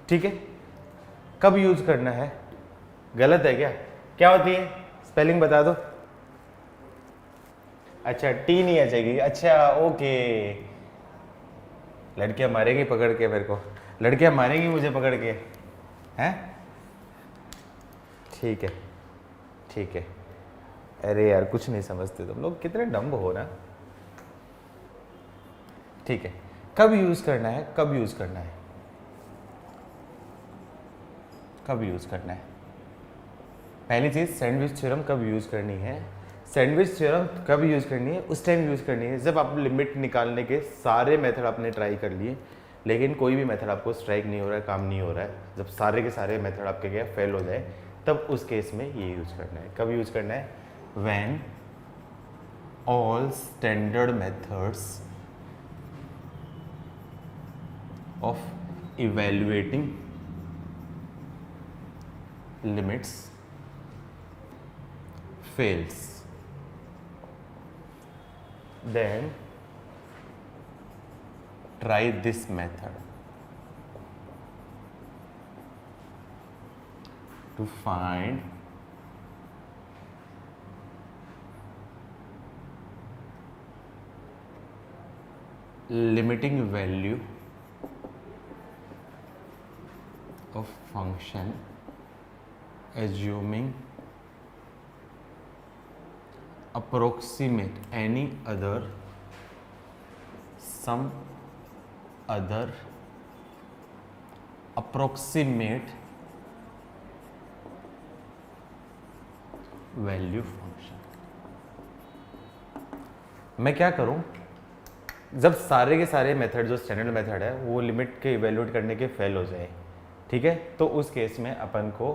ठीक है, कब यूज करना है? गलत है क्या? क्या होती है स्पेलिंग बता दो। अच्छा टी नहीं आ जाएगी, अच्छा ओके। लड़कियां मारेगी पकड़ के मेरे को, लड़कियां मारेंगी मुझे पकड़ के, हैं? ठीक है ठीक है। अरे यार कुछ नहीं समझते तुम लोग, कितने डम्ब हो ना। ठीक है, कब यूज करना है, कब यूज करना है, कब यूज करना है? पहली चीज सैंडविच थ्योरम कब यूज करनी है? सैंडविच थ्योरम कब यूज करनी है? उस टाइम यूज करनी है जब आप लिमिट निकालने के सारे मेथड आपने ट्राई कर लिए, लेकिन कोई भी मेथड आपको स्ट्राइक नहीं हो रहा है, काम नहीं हो रहा है, जब सारे के सारे मेथड आपके क्या फेल हो जाए, तब उस केस में ये यूज करना है। कब यूज करना है? When all standard methods of evaluating limits fails, then try this method to find limiting value of function assuming approximate any other some other approximate value function। मैं क्या करूं, जब सारे के सारे मेथड जो स्टैंडर्ड मेथड है वो लिमिट के इवेल्युएट करने के फेल हो जाए, ठीक है, तो उस केस में अपन को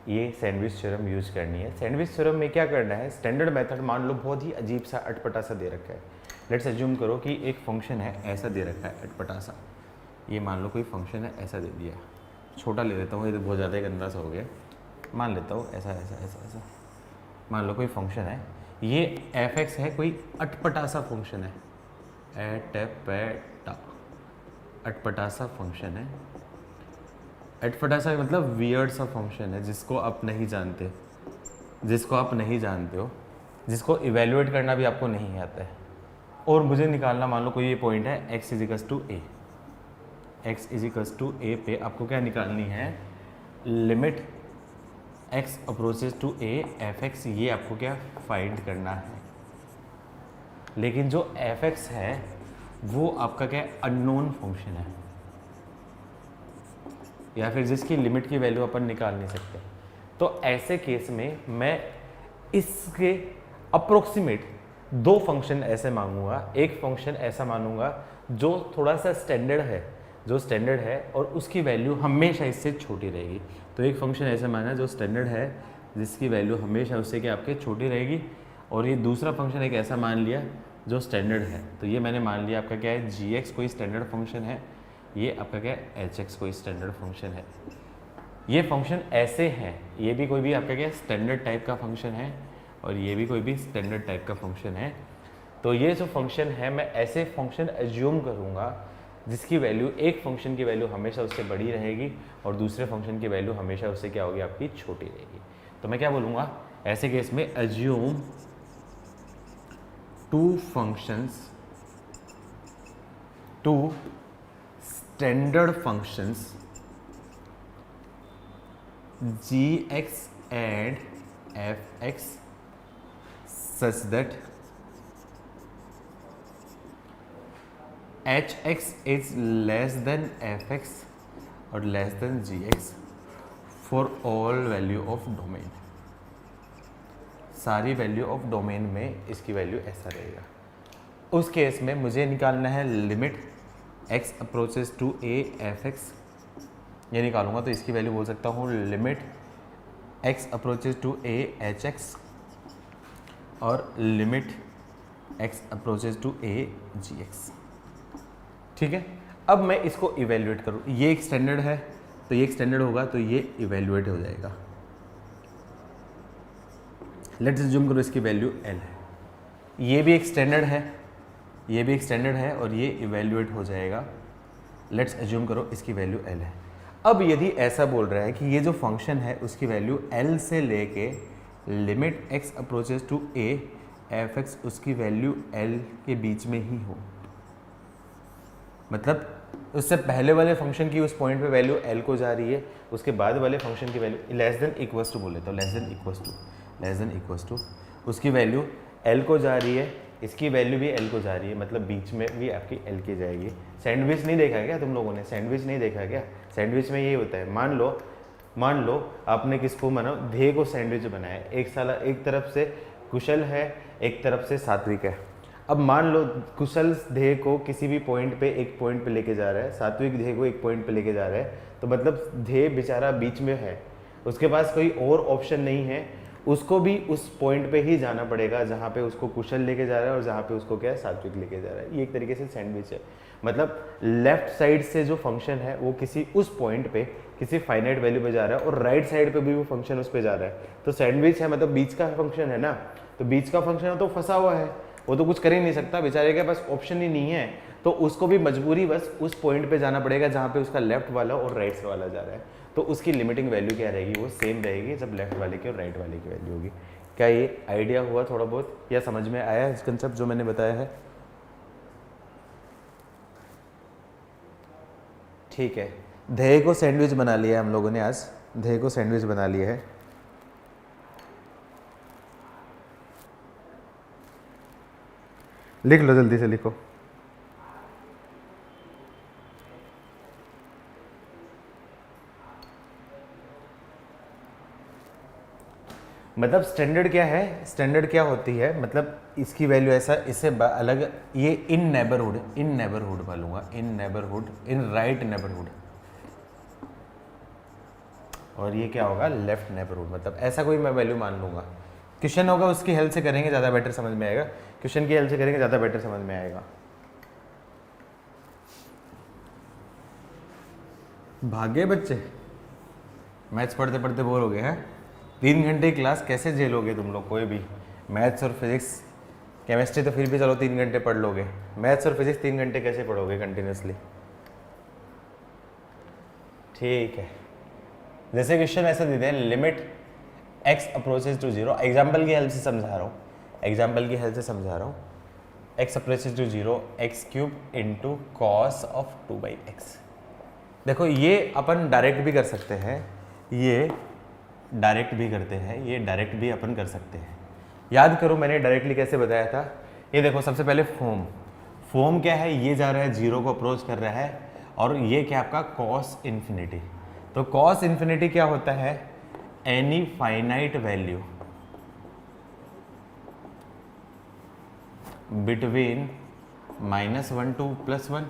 ये सैंडविच थ्योरम यूज करनी है। सैंडविच थ्योरम में क्या करना है? स्टैंडर्ड मेथड मान लो बहुत ही अजीब सा अटपटा सा दे रखा है। लेट्स अज्यूम करो कि एक फंक्शन है ऐसा दे रखा है अटपटा सा, ये मान लो कोई फंक्शन है ऐसा दे दिया, छोटा ले लेता हूँ, ये तो बहुत ज़्यादा गंदा सा हो गया, मान लेता हूँ ऐसा ऐसा ऐसा ऐसा। मान लो कोई फंक्शन है, ये f(x) है, कोई अटपटा सा फंक्शन है, अटपटा सा फंक्शन है। अटपटा सा मतलब वियर्ड सा फंक्शन है जिसको आप नहीं जानते, जिसको आप नहीं जानते हो, जिसको इवेल्युएट करना भी आपको नहीं आता है, और मुझे निकालना, मान लो कोई ये पॉइंट है x equals to a, x equals to a पे आपको क्या निकालनी है? Limit x approaches to a f(x), ये आपको क्या फाइंड करना है। लेकिन जो f(x) है वो आपका क्या अननोन फंक्शन है, या फिर जिसकी लिमिट की वैल्यू अपन निकाल नहीं सकते। तो ऐसे केस में मैं इसके अप्रोक्सीमेट दो फंक्शन ऐसे मांगूंगा, एक फंक्शन ऐसा मानूंगा जो थोड़ा सा स्टैंडर्ड है, जो स्टैंडर्ड है और उसकी वैल्यू हमेशा इससे छोटी रहेगी। तो एक फंक्शन ऐसा माना जो स्टैंडर्ड है जिसकी वैल्यू हमेशा उससे क्या आपके छोटी रहेगी, और ये दूसरा फंक्शन एक ऐसा मान लिया जो स्टैंडर्ड है। तो ये मैंने मान लिया आपका क्या है, g(x) कोई स्टैंडर्ड फंक्शन है, ये आपका क्या है h(x) कोई स्टैंडर्ड फंक्शन है। ये फंक्शन ऐसे हैं, ये भी कोई भी आपका क्या स्टैंडर्ड टाइप का फंक्शन है और ये भी कोई भी स्टैंडर्ड टाइप का फंक्शन है। तो ये जो फंक्शन है मैं ऐसे फंक्शन एज्यूम करूँगा जिसकी वैल्यू, एक फंक्शन की वैल्यू हमेशा उससे बड़ी रहेगी और दूसरे फंक्शन की वैल्यू हमेशा उससे क्या होगी आपकी छोटी रहेगी। तो मैं क्या बोलूँगा ऐसे केस में, assume two functions, two standard functions g(x) and f(x) such that h(x) is less than f(x) और less than g(x) for all value of domain। सारी वैल्यू ऑफ डोमेन में इसकी वैल्यू ऐसा रहेगा। उस केस में मुझे निकालना है limit x approaches to a f(x), ये निकालूंगा तो इसकी वैल्यू बोल सकता हूँ limit x approaches to a h(x) और limit x approaches to a g(x). ठीक है, अब मैं इसको इवेल्युएट करूँ, ये एक स्टैंडर्ड है तो ये एक स्टैंडर्ड होगा तो ये इवेल्युएट हो जाएगा। लेट्स अज्यूम करो इसकी वैल्यू l है, ये भी एक स्टैंडर्ड है, ये भी एक स्टैंडर्ड है और ये इवेल्युएट हो जाएगा। लेट्स अज्यूम करो इसकी वैल्यू l है। अब यदि ऐसा बोल रहा है कि ये जो फंक्शन है उसकी वैल्यू l से लेके limit x approaches to a f(x) उसकी वैल्यू l के बीच में ही हो, मतलब उससे पहले वाले फंक्शन की उस पॉइंट पे वैल्यू l को जा रही है, उसके बाद वाले फंक्शन की value less than equals to बोले तो लेस देन इक्वल्स टू उसकी वैल्यू l को जा रही है, इसकी वैल्यू भी l को जा रही है, मतलब बीच में भी आपकी l की जाएगी। सैंडविच नहीं देखा क्या तुम लोगों ने, सैंडविच नहीं देखा क्या? सैंडविच में ये होता है, मान लो आपने किसको मानो ध्येय को सैंडविच बनाया, एक तरफ से कुशल है, एक तरफ से सात्विक है। अब मान लो कुशल ध्येय को किसी भी पॉइंट पे एक पॉइंट पे लेके जा रहा है, सात्विक ध्येय को एक पॉइंट पे लेके जा रहा है, तो मतलब ध्येय बेचारा बीच में है, उसके पास कोई और ऑप्शन नहीं है, उसको भी उस पॉइंट पे ही जाना पड़ेगा जहाँ पे उसको कुशल लेके जा रहा है और जहाँ पे उसको क्या है सात्विक लेके जा रहा है। ये एक तरीके से सैंडविच है, मतलब लेफ्ट साइड से जो फंक्शन है वो किसी उस पॉइंट पे किसी फाइनाइट वैल्यू पे जा रहा है और राइट साइड पे भी वो फंक्शन उस पे जा रहा है। तो सैंडविच है मतलब बीच का फंक्शन है ना, तो बीच का फंक्शन है तो फंसा हुआ है, वो तो कुछ कर ही नहीं सकता, बेचारे के पास ऑप्शन ही नहीं है, तो उसको भी मजबूरी बस उस पॉइंट पे जाना पड़ेगा जहाँ पे उसका लेफ्ट वाला और राइट वाला जा रहा है। तो उसकी लिमिटिंग वैल्यू क्या रहेगी, वो सेम रहेगी जब लेफ्ट वाले की और राइट वाले की वैल्यू होगी। क्या ये आइडिया हुआ थोड़ा बहुत, या समझ में आया इस कंसेप्ट जो मैंने बताया है? ठीक है, ध्येय को सैंडविच बना लिया है हम लोगों ने, आज ध्येय को सैंडविच बना लिया है। लिख लो, जल्दी से लिखो। मतलब स्टैंडर्ड क्या है, स्टैंडर्ड क्या होती है, मतलब इसकी वैल्यू ऐसा, इससे अलग, ये इन नेबरहुड बोलूँगा, इन राइट नेबरहुड, और ये क्या होगा लेफ्ट नेबरहुड, मतलब ऐसा कोई मैं वैल्यू मान लूँगा। क्वेश्चन होगा उसकी हेल्प से करेंगे ज़्यादा बेटर समझ में आएगा, क्वेश्चन की हेल्प से करेंगे ज़्यादा बेटर समझ में आएगा। भागे बच्चे, मैथ्स पढ़ते पढ़ते बोर हो गए हैं, 3 घंटे की क्लास कैसे झेलोगे तुम लोग? कोई भी मैथ्स और फिजिक्स, केमिस्ट्री तो फिर भी चलो 3 घंटे पढ़ लोगे, मैथ्स और फिजिक्स 3 घंटे कैसे पढ़ोगे कंटिन्यूसली? ठीक है, जैसे क्वेश्चन ऐसा देते हैं limit x approaches to 0, example की हेल्प से समझा रहा हूँ, x approaches to 0 x³ into cos of 2/x। देखो ये अपन डायरेक्ट भी कर सकते हैं, ये डायरेक्ट भी करते हैं, ये डायरेक्ट भी अपन कर सकते हैं। याद करो मैंने डायरेक्टली कैसे बताया था, ये देखो सबसे पहले फॉर्म क्या है, ये जा रहा है 0 को अप्रोच कर रहा है, और ये क्या आपका कॉस इन्फिनिटी। तो कॉस इन्फिनिटी क्या होता है, any finite value between -1 to +1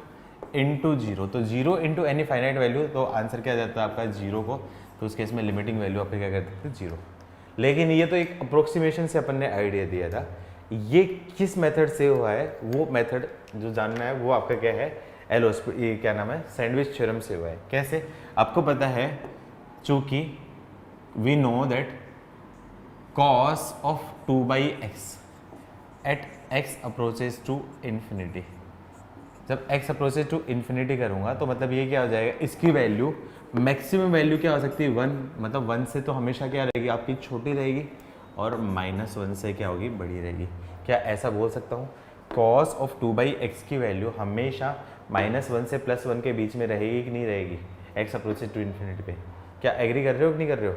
into zero. तो zero into any finite value, तो आंसर क्या जाता है आपका जीरो को, तो उस केस में लिमिटिंग वैल्यू आप क्या करते थे जीरो। लेकिन ये तो एक अप्रोक्सीमेशन से अपन ने आइडिया दिया था, ये किस मेथड से हुआ है वो मेथड जो जानना है वो आपका क्या है, ये क्या नाम है, सैंडविच थ्योरम से हुआ है। कैसे आपको पता है, चूंकि we know that cos of 2/x at x approaches to infinity, जब x approaches to infinity करूँगा तो मतलब ये क्या हो जाएगा, इसकी वैल्यू मैक्सिमम वैल्यू क्या हो सकती है 1, मतलब 1 से तो हमेशा क्या रहेगी आपकी छोटी रहेगी, और -1 से क्या होगी बड़ी रहेगी। क्या ऐसा बोल सकता हूँ, cos of 2/x की वैल्यू हमेशा -1 से +1 के बीच में रहेगी कि नहीं रहेगी x approaches to infinity पे। क्या एग्री कर रहे हो कि नहीं कर रहे हो?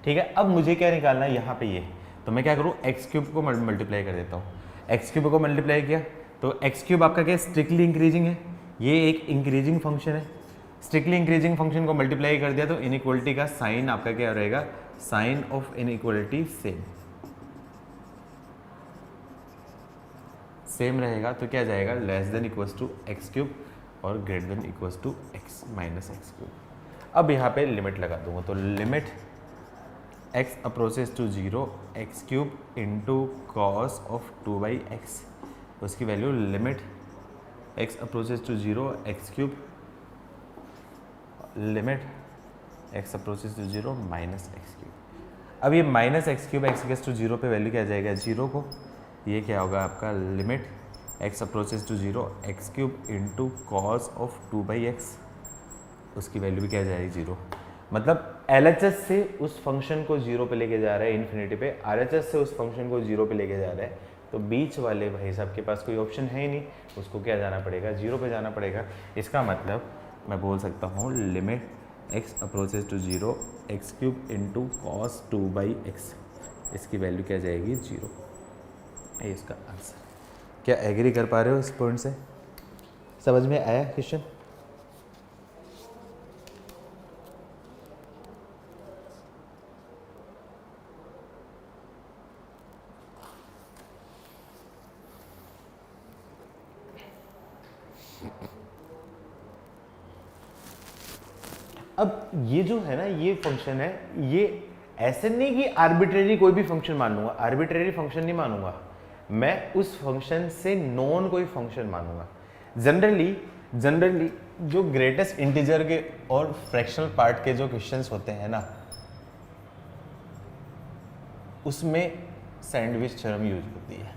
ठीक है, अब मुझे क्या निकालना है यहाँ पे ये, तो मैं क्या करूँ, x³ को मल्टीप्लाई कर देता हूँ। x³ को मल्टीप्लाई किया तो x³ आपका क्या स्ट्रिक्टली इंक्रीजिंग है, ये एक इंक्रीजिंग फंक्शन है। स्ट्रिक्टली इंक्रीजिंग फंक्शन को मल्टीप्लाई कर दिया तो इनइक्वलिटी का साइन आपका क्या रहेगा, साइन ऑफ इनइक्वलिटी सेम रहेगा। तो क्या जाएगा, less than equals to x³ और greater than equals to x minus x³। अब यहाँ पे लिमिट लगा दूंगा, तो limit x approaches to 0 x³ into cos of 2/x, उसकी वैल्यू limit x approaches to 0 x³ limit x approaches to 0 minus x³। अब ये माइनस x³ x टू 0 पे वैल्यू क्या जाएगा 0 को, ये क्या होगा आपका limit x approaches to 0 x³ into cos of 2/x, उसकी वैल्यू भी क्या जाएगी 0। मतलब LHS से उस फंक्शन को 0 पे लेके जा रहा है इन्फिनिटी पे, RHS से उस फंक्शन को 0 पे लेके जा रहा है, तो बीच वाले भाई साहब के पास कोई ऑप्शन है ही नहीं, उसको क्या जाना पड़ेगा 0 पे जाना पड़ेगा। इसका मतलब मैं बोल सकता हूँ limit x approaches to 0 x³ into cos 2/x, इसकी वैल्यू क्या जाएगी 0। ये इसका आंसर। क्या एग्री कर पा रहे हो इस पॉइंट से? समझ में आया क्वेश्चन? अब ये जो है ना, ये फंक्शन है, ये ऐसे नहीं कि आर्बिट्रेरी कोई भी फंक्शन मान लूंगा, आर्बिट्रेरी फंक्शन नहीं मानूंगा मैं, उस फंक्शन से नॉन कोई फंक्शन मानूंगा। जनरली जो ग्रेटेस्ट इंटीजर के और फ्रैक्शनल पार्ट के जो क्वेश्चंस होते हैं ना, उसमें सैंडविच थ्योरम यूज होती है,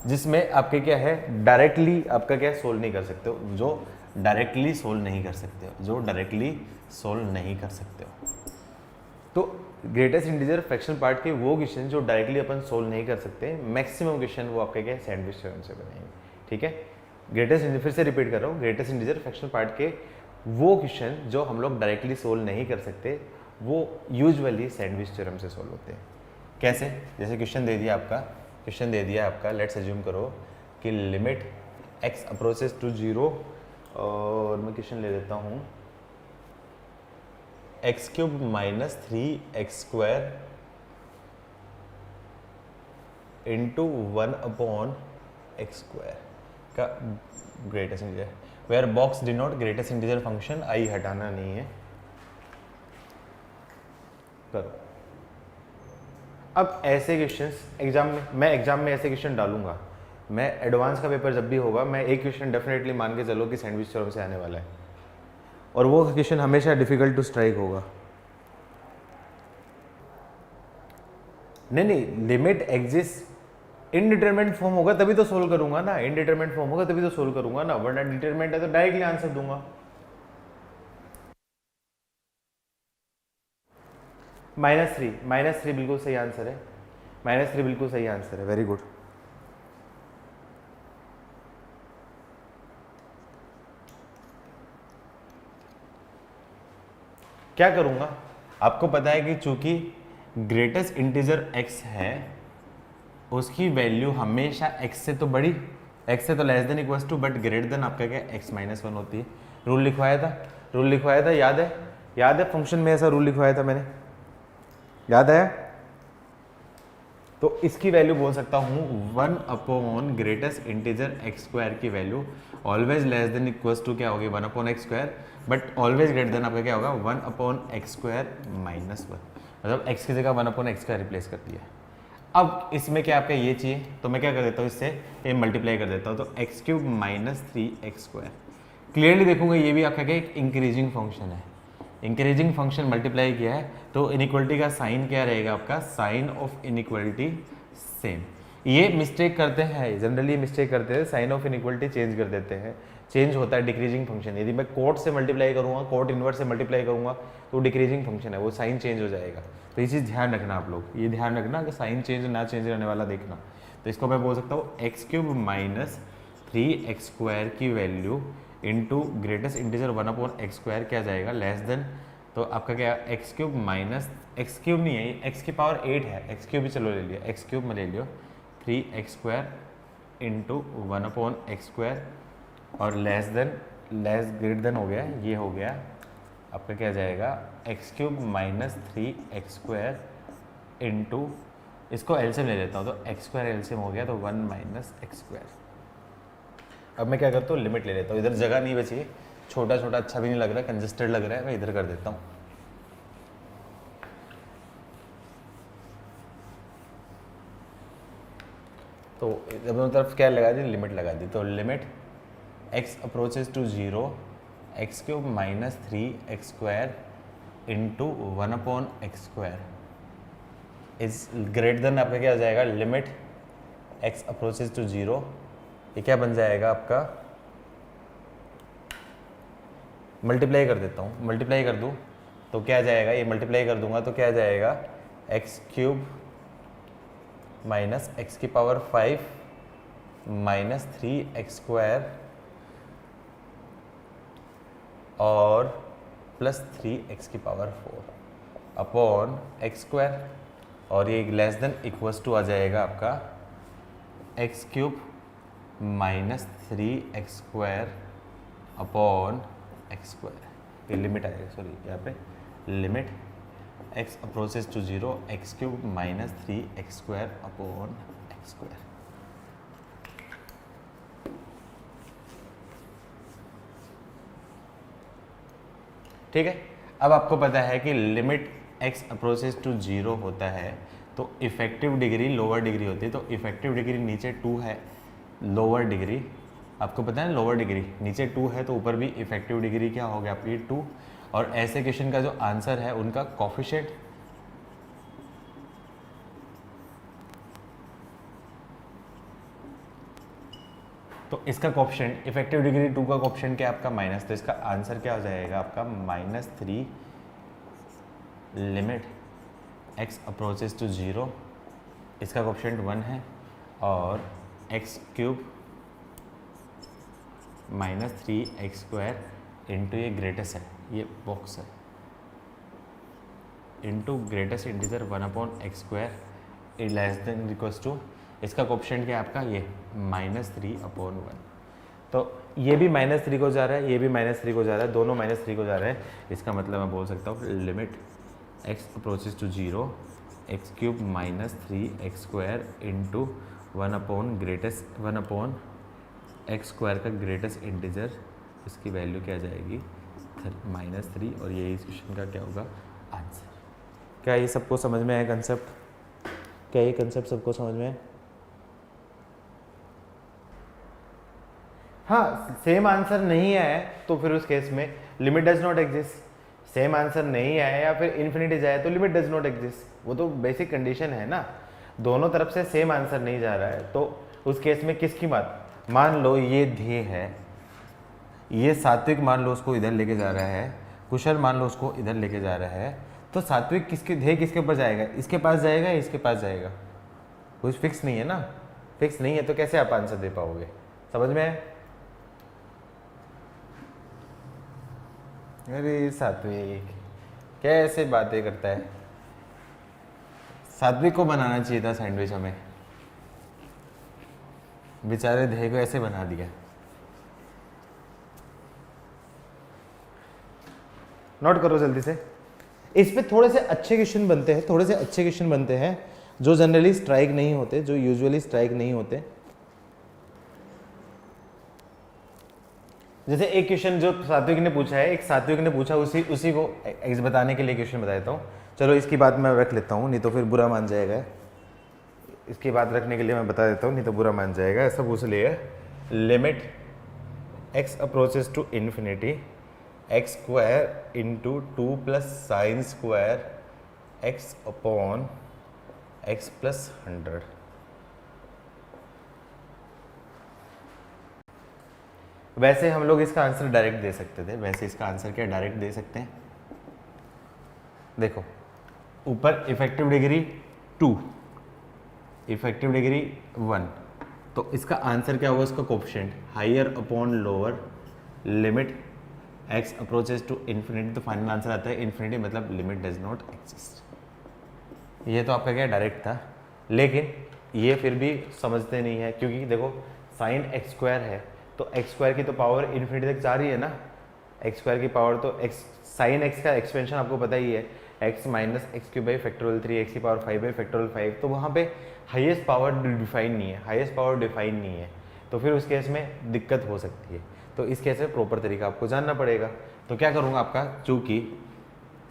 जिसमें आपके क्या है डायरेक्टली आपका क्या सोल्व नहीं कर सकते हो, जो डायरेक्टली सोल्व नहीं कर सकते हो, जो डायरेक्टली सोल्व नहीं कर सकते हो। तो ग्रेटेस्ट इंटीजर फ्रैक्शनल पार्ट के वो क्वेश्चन जो डायरेक्टली अपन सोल्व नहीं कर सकते, मैक्सिमम क्वेश्चन वो आपके क्या सैंडविच थ्योरम से बनेंगे। ठीक है, ग्रेटेस्ट, फिर से रिपीट कर रहा हूँ, ग्रेटेस्ट इंटीजर फ्रैक्शनल पार्ट के वो क्वेश्चन जो हम लोग डायरेक्टली सोल्व नहीं कर सकते, वो यूजुअली सैंडविच थ्योरम से सोल्व होते हैं। कैसे? जैसे क्वेश्चन दे दिया आपका, लेट्स अज्यूम करो कि लिमिट x अप्रोचेस टू 0, और मैं क्वेश्चन ले लेता हूँ x³ minus 3x² into 1/x² का greatest integer, where box denote greatest integer function, आई हटाना नहीं है, करो। अब ऐसे क्वेश्चंस एग्जाम में ऐसे क्वेश्चन डालूंगा मैं, एडवांस का पेपर जब भी होगा, मैं एक क्वेश्चन डेफिनेटली मान के चलो कि सैंडविच थ्योरम से आने वाला है, और वो क्वेश्चन हमेशा डिफिकल्ट टू स्ट्राइक होगा। नहीं, लिमिट एग्जिस्ट इनडिटरमिनेट फॉर्म होगा तभी तो सोल्व करूंगा ना, इनडिटरमिनेट फॉर्म होगा तभी तो सोल्व करूंगा ना, वरना डिटरमिनेट है तो डायरेक्टली आंसर दूंगा। -3 बिल्कुल सही आंसर है, -3 बिल्कुल सही आंसर है, वेरी गुड। क्या करूंगा, आपको पता है कि चूंकि ग्रेटेस्ट इंटीजर x है, उसकी वैल्यू हमेशा x से तो बड़ी, x से तो less than equals to, but greater than आपका क्या x माइनस 1 होती है। रूल लिखवाया था, याद है फंक्शन में ऐसा रूल लिखवाया था मैंने, याद है? तो इसकी वैल्यू बोल सकता हूँ 1 upon greatest integer x square की value always less than equals to क्या होगी 1 upon x square, but always greater than आपका क्या होगा 1 अपॉन एक्स स्क्वायर माइनस 1, मतलब एक्स की जगह 1 अपॉन एक्स स्क्वायर रिप्लेस कर दिया। अब इसमें क्या आपका ये चाहिए, तो मैं क्या कर देता हूँ, इससे ये मल्टीप्लाई कर देता हूँ, तो x cube minus 3x square. Clearly देखूंगा ये भी आपका क्या एक इंक्रीजिंग फंक्शन है, इंक्रीजिंग फंक्शन मल्टीप्लाई किया है, तो इनइक्वलिटी का साइन क्या रहेगा आपका, साइन ऑफ इनइक्वलिटी सेम। ये मिस्टेक करते हैं जनरली, मिस्टेक करते हैं, साइन ऑफ इनइक्वलिटी चेंज कर देते हैं, चेंज होता है डिक्रीजिंग फंक्शन। यदि मैं कोट से मल्टीप्लाई करूँगा, कोट इनवर्स से मल्टीप्लाई करूँगा तो डिक्रीजिंग फंक्शन है, वो साइन चेंज हो जाएगा। तो ये चीज़ ध्यान रखना आप लोग, ये ध्यान रखना कि साइन चेंज ना चेंज रहने वाला देखना। तो इसको मैं बोल सकता हूँ x cube minus 3x square की value into greatest integer 1 upon x square क्या जाएगा लेस देन, तो आपका क्या x cube minus, x cube नहीं है, एक्स की पावर 8 है, एक्स क्यूब भी चलो ले लिया, एक्स क्यूब में ले लियो 3x square into 1 upon x square और less than, less greater than हो गया, ये हो गया आपका क्या जाएगा x cube minus 3x square into, इसको एलसीएम ले लेता हूँ, तो एक्स स्क्वायर एलसीएम हो गया तो 1 माइनस एक्स स्क्वायर। अब मैं क्या करता हूँ लिमिट ले लेता हूँ, इधर जगह नहीं बची, छोटा छोटा अच्छा भी नहीं लग रहा है, कंजस्टेड लग रहा है, मैं इधर कर देता हूँ। तो दोनों तरफ क्या लगा दी, लिमिट लगा दी, तो limit x approaches to 0 x cube minus 3x square into 1 upon x square is greater than, आपका क्या हो जाएगा लिमिट x अप्रोचेज टू 0, ये क्या बन जाएगा आपका, मल्टीप्लाई कर देता हूँ, मल्टीप्लाई कर दूँ तो क्या जाएगा, ये मल्टीप्लाई कर दूंगा तो क्या जाएगा एक्स क्यूब माइनस एक्स की पावर 5 माइनस 3x स्क्वायर और प्लस 3x की पावर 4 अपॉन एक्स स्क्वायर, और ये लेस देन इक्वल्स टू आ जाएगा आपका x cube minus 3x square upon x square, ये लिमिट आएगा, सॉरी यहाँ पे limit x approaches to 0 x cube minus 3x square upon x square. ठीक है, अब आपको पता है कि लिमिट x अप्रोचेज टू 0 होता है तो इफेक्टिव डिग्री लोअर डिग्री होती है, तो इफेक्टिव डिग्री नीचे 2 है, लोअर डिग्री आपको पता है लोअर डिग्री नीचे 2 है, तो ऊपर भी इफेक्टिव डिग्री क्या हो गया आपकी 2। और ऐसे क्वेश्चन का जो आंसर है उनका कोफिशिएंट, तो इसका कोफिशिएंट इफेक्टिव डिग्री 2 का कोफिशिएंट क्या आपका माइनस, तो इसका आंसर क्या हो जाएगा आपका -3 लिमिट x अप्रोचेज टू 0, इसका कोफिशिएंट 1 है, और x cube minus 3x square into ये ग्रेटेस्ट है, ये बॉक्स है, into greatest integer 1 upon x square less than equals to, इसका कोफिशिएंट क्या है आपका ये -3 अपॉन 1, तो ये भी -3 को जा रहा है, ये भी -3 को जा रहा है, दोनों -3 को जा रहे हैं, इसका मतलब मैं बोल सकता हूँ limit x approaches to 0 x cube minus 3x square into 1 upon greatest 1 upon x square का ग्रेटेस्ट इंटीजर, इसकी वैल्यू क्या जाएगी -3, और ये इस क्वेश्चन का क्या होगा आंसर। क्या ये सबको समझ में आया कंसेप्ट, क्या ये कंसेप्ट सबको समझ में है? हाँ, सेम आंसर नहीं आया तो फिर उस केस में limit does not exist, same answer नहीं आया या फिर इन्फिनिटी जाए तो लिमिट डज नॉट एग्जिस्ट, वो तो बेसिक कंडीशन है ना, दोनों तरफ से सेम आंसर नहीं जा रहा है, तो उस केस में किसकी बात, मान लो ये ध्येय है, ये सात्विक मान लो उसको इधर लेके जा रहा है, कुशल मान लो उसको इधर लेके जा रहा है, तो सात्विक किसके ध्येय किसके ऊपर जाएगा, इसके पास जाएगा या इसके पास जाएगा, कुछ फिक्स नहीं है ना, फिक्स नहीं है तो कैसे आप आंसर दे पाओगे, समझ में आए? अरे सात्विक कैसे बातें करता है, सात्विक को बनाना चाहिए था सैंडविच हमें, बेचारे ध्येय को ऐसे बना दिया। नोट करो जल्दी से, इस पे थोड़े से अच्छे क्वेश्चन बनते हैं, थोड़े से अच्छे क्वेश्चन बनते हैं, जो जनरली स्ट्राइक नहीं होते, जो यूजुअली स्ट्राइक नहीं होते। जैसे एक क्वेश्चन जो सात्विक ने पूछा है, एक सात्विक ने पूछा, उसी को एक्स बताने के लिए क्वेश्चन बता देता हूँ। चलो इसकी बात मैं रख लेता हूँ, नहीं तो फिर बुरा मान जाएगा। इसकी बात रखने के लिए मैं बता देता हूँ, नहीं तो बुरा मान जाएगा। ऐसा पूछ लिया, limit x approaches to infinity x square into 2 plus sine square x upon x plus 100। वैसे हम लोग इसका आंसर डायरेक्ट दे सकते थे। वैसे इसका आंसर क्या डायरेक्ट दे सकते हैं? देखो ऊपर इफेक्टिव डिग्री 2, इफेक्टिव डिग्री 1, तो इसका आंसर क्या होगा? इसका coefficient higher upon lower limit x approaches to infinity, तो फाइनल आंसर आता है इन्फिनिटी, मतलब लिमिट डज नॉट एग्जिस्ट। ये तो आपका क्या डायरेक्ट था, लेकिन ये फिर भी समझते नहीं है, क्योंकि देखो साइन एक्स स्क्वायर है तो एक्स स्क्वायर की तो पावर इन्फिनिटी तक जा रही है ना। एक्स स्क्वायर की पावर तो एक्स, साइन एक्स का एक्सपेंशन आपको पता ही है, x minus x cube by factorial 3 x की पावर 5 बाई फैक्टोरियल 5, तो वहाँ पे हाईएस्ट पावर डिफाइन नहीं है, हाईएस्ट पावर डिफाइन नहीं है, तो फिर उस केस में दिक्कत हो सकती है। तो इस केस में प्रॉपर तरीका आपको जानना पड़ेगा। तो क्या करूँगा आपका, चूँकि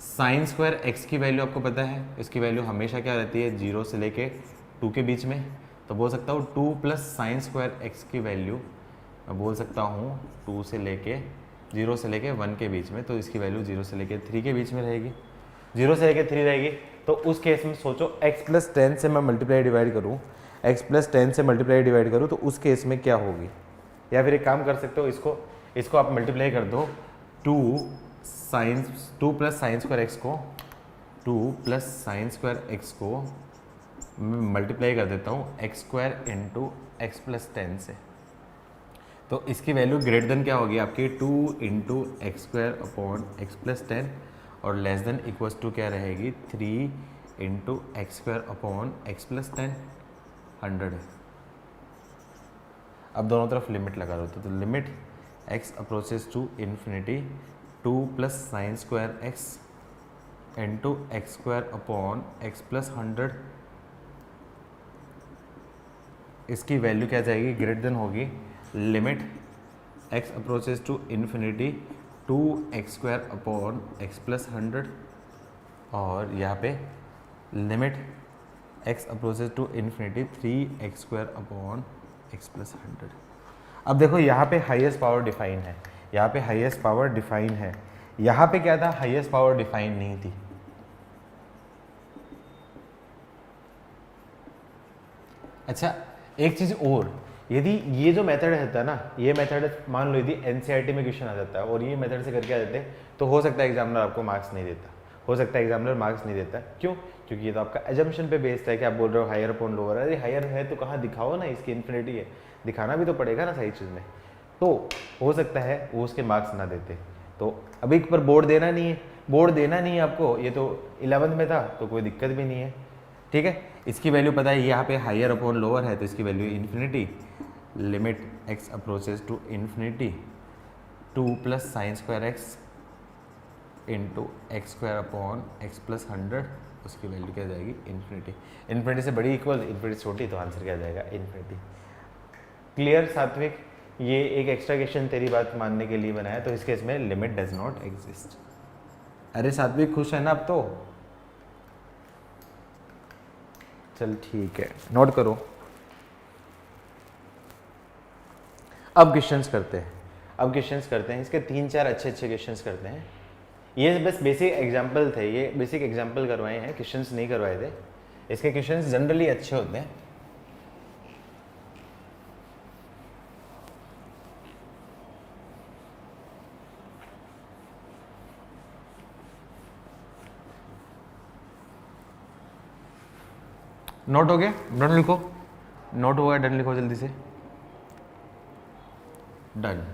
साइन स्क्वायर एक्स की वैल्यू आपको पता है, इसकी वैल्यू हमेशा क्या रहती है 0 से लेके 2 के बीच में, तो बोल सकता हूँ 2 प्लस साइन स्क्वायर एक्स की वैल्यू मैं बोल सकता हूँ 2 से लेके 0 से लेके 1 के बीच में, तो इसकी वैल्यू 0 से लेके 3 के बीच में रहेगी, 0 से लेके 3 रहेगी। तो उस केस में सोचो x प्लस 10 से मैं मल्टीप्लाई डिवाइड करूँ, x प्लस 10 से मल्टीप्लाई डिवाइड करूँ, तो उस केस में क्या होगी? या फिर एक काम कर सकते हो, इसको आप मल्टीप्लाई कर दो, 2 प्लस साइन स्क्वायर एक्स को, 2 प्लस साइन स्क्वायर एक्स को मैं मल्टीप्लाई कर देता हूँ x square into x plus 10 से, तो इसकी वैल्यू ग्रेटर देन क्या होगी आपकी 2 into x square upon x plus 10, और लेस देन इक्वल्स टू क्या रहेगी 3 into x square upon x plus 10, 100 है। अब दोनों तरफ लिमिट लगा दो, तो limit x approaches to infinity 2 plus sine square x into x square upon x plus 100, इसकी वैल्यू क्या जाएगी? ग्रेटर देन होगी limit x approaches to infinity 2x square upon x plus 100, और यहाँ पे limit x approaches to infinity 3x square upon x plus 100। अब देखो यहाँ पे हाईएस्ट पावर डिफाइन है, यहाँ पे हाईएस्ट पावर डिफाइन है, यहाँ पे क्या था? हाईएस्ट पावर डिफाइन नहीं थी। अच्छा एक चीज़ और, यदि ये जो मेथड रहता है ना, ये मेथड मान लो यदि एनसीईआरटी में क्वेश्चन आ जाता है और ये मेथड से करके आ जाते हैं, तो हो सकता है एग्जामिनर आपको मार्क्स नहीं देता, हो सकता है एग्जामिनर मार्क्स नहीं देता। क्यों? क्योंकि ये तो आपका एजम्पशन पे बेस्ड है कि आप बोल रहे हो हायर अपॉन लोअर, अरे हायर है तो कहाँ दिखाओ ना, इसकी इन्फिनिटी है, दिखाना भी तो पड़ेगा ना सही चीज़ में, तो हो सकता है वो उसके मार्क्स ना देते। तो अभी पर बोर्ड देना नहीं है, बोर्ड देना नहीं है आपको, ये तो 11th में था तो कोई दिक्कत भी नहीं है, ठीक है। इसकी वैल्यू पता है, यहाँ पे हायर अपॉन लोअर है तो इसकी value infinity, limit x approaches to infinity 2 plus sine square x into x square upon x plus 100, उसकी वैल्यू क्या जाएगी? इन्फिनिटी। इन्फिनिटी से बड़ी इक्वल, इन्फिनिटी छोटी, तो आंसर क्या जाएगा? इन्फिनिटी। क्लियर सात्विक? ये एक एक्स्ट्रा क्वेश्चन तेरी बात मानने के लिए बनाया, तो इस केस में लिमिट डज नॉट एग्जिस्ट। अरे सात्विक खुश है ना अब तो? चल ठीक है, नोट करो। अब क्वेश्चंस करते हैं, इसके 3-4 अच्छे क्वेश्चंस करते हैं। ये बस बेसिक एग्जांपल थे, ये बेसिक एग्जांपल करवाए हैं, क्वेश्चंस नहीं करवाए थे। इसके क्वेश्चंस जनरली अच्छे होते हैं। नोट हो गया? डन लिखो, नोट हो गया, डन लिखो जल्दी से, done.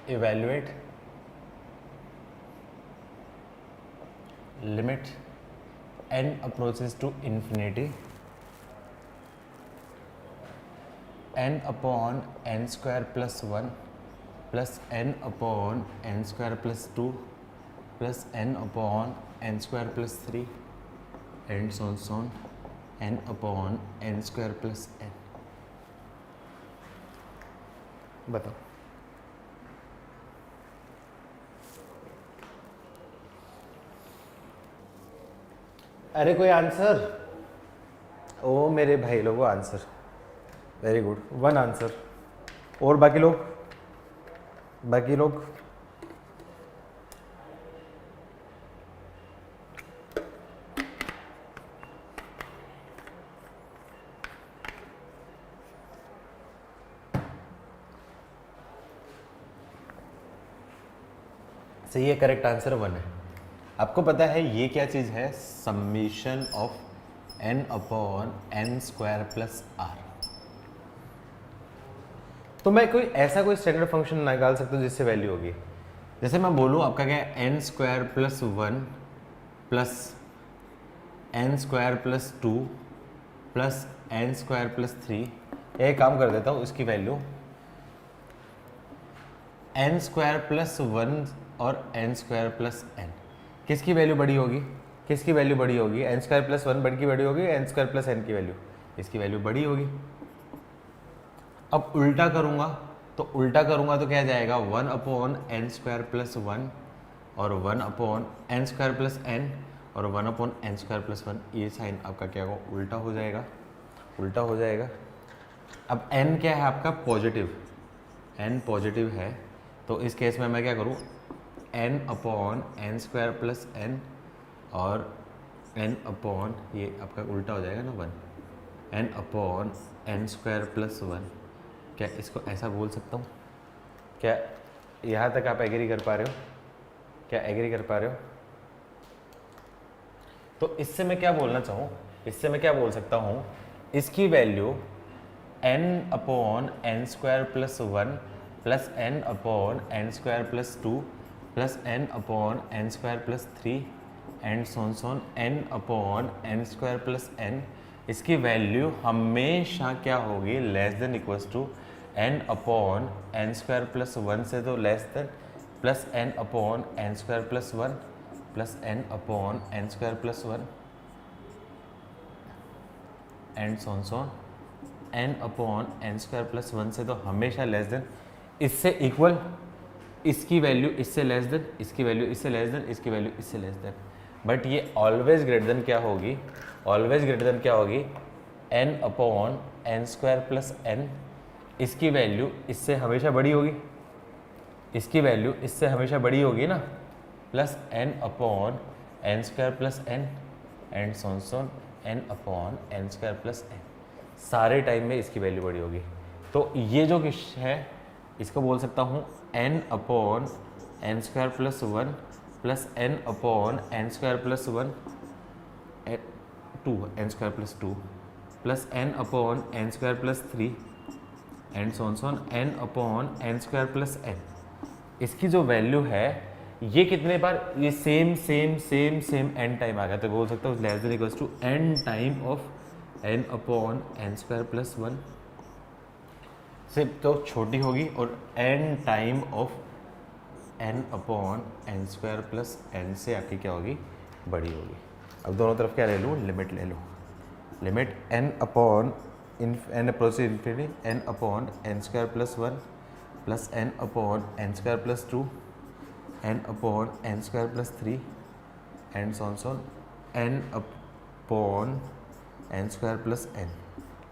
evaluate limit n approaches to infinity n upon n square plus 1 plus n upon n square plus 2 plus n upon n square plus 3 and so on n upon n square plus n. बताओ अरे कोई answer? ओ मेरे भाई लोगों answer, very good, one answer. और बाकी लोग सही है, करेक्ट आंसर वन है। आपको पता है ये क्या चीज़ है? Summation of n upon n square plus r. तो मैं कोई ऐसा कोई स्टैंडर्ड फंक्शन निकाल सकता हूँ जिससे वैल्यू होगी। जैसे मैं बोलूँ आपका क्या है, n square plus 1 plus n square plus 2 plus n square plus 3। एक काम कर देता हूँ, इसकी वैल्यू n स्क्वायर प्लस 1 और n स्क्वायर प्लस n, किसकी वैल्यू बड़ी होगी? किसकी वैल्यू बड़ी होगी? n स्क्वायर प्लस 1 बड़ी की बड़ी होगी, n स्क्वायर प्लस n की वैल्यू, इसकी वैल्यू बड़ी होगी। अब उल्टा करूँगा तो क्या जाएगा? 1 अपॉन n स्क्वायर प्लस 1 और 1 upon n square plus n और 1 अपॉन n स्क्वायर प्लस 1, ये साइन आपका क्या होगा? उल्टा हो जाएगा, उल्टा हो जाएगा। अब n क्या है आपका? पॉजिटिव, n पॉजिटिव है, तो इस केस में मैं क्या करूँ? n upon n square plus n और n अपॉन, ये आपका उल्टा हो जाएगा ना 1, n upon n square plus 1। क्या इसको ऐसा बोल सकता हूँ? क्या यहाँ तक आप एग्री कर पा रहे हो? क्या एग्री कर पा रहे हो? तो इससे मैं क्या बोलना चाहूँ, इससे मैं क्या बोल सकता हूँ, इसकी value n upon n square plus 1 plus n upon n square plus 2 plus n upon n square plus 3 and so on n upon n square plus n, इसकी वैल्यू हमेशा क्या होगी? Less than equals to n upon n square plus 1 से तो less than, plus n upon n square plus 1 plus n upon n square plus 1 and so on n upon n square plus 1 से तो हमेशा less than, इससे equal, इसकी value इससे less than, इसकी value इससे लेस देन, इसकी वैल्यू इससे लेस देन, बट ये ऑलवेज ग्रेटर देन क्या होगी? ऑलवेज ग्रेटर देन क्या होगी? n upon n square plus n, इसकी वैल्यू इससे हमेशा बड़ी होगी, इसकी वैल्यू इससे हमेशा बड़ी होगी ना, plus n upon n square plus n and so on n upon n square plus n, सारे टाइम में इसकी वैल्यू बड़ी होगी। तो ये जो है इसको बोल सकता हूँ n upon n square plus 1 plus n upon n square plus 1 2 n square plus 2 plus n upon n square plus 3 and so on n upon n square plus n। इसकी जो वैल्यू है ये कितने बार, ये same same same same n time आ गया, तो बोल सकता हूँ less than equals to n time of n upon n square plus 1 से तो छोटी होगी और n time of n upon n square plus n से आपकी क्या होगी? बड़ी होगी। अब दोनों तरफ क्या ले लूँ? लिमिट ले लूँ। Limit n upon n approach infinity n upon n square plus 1 plus n upon n square plus 2 n upon n square plus 3 and so on n upon n square plus n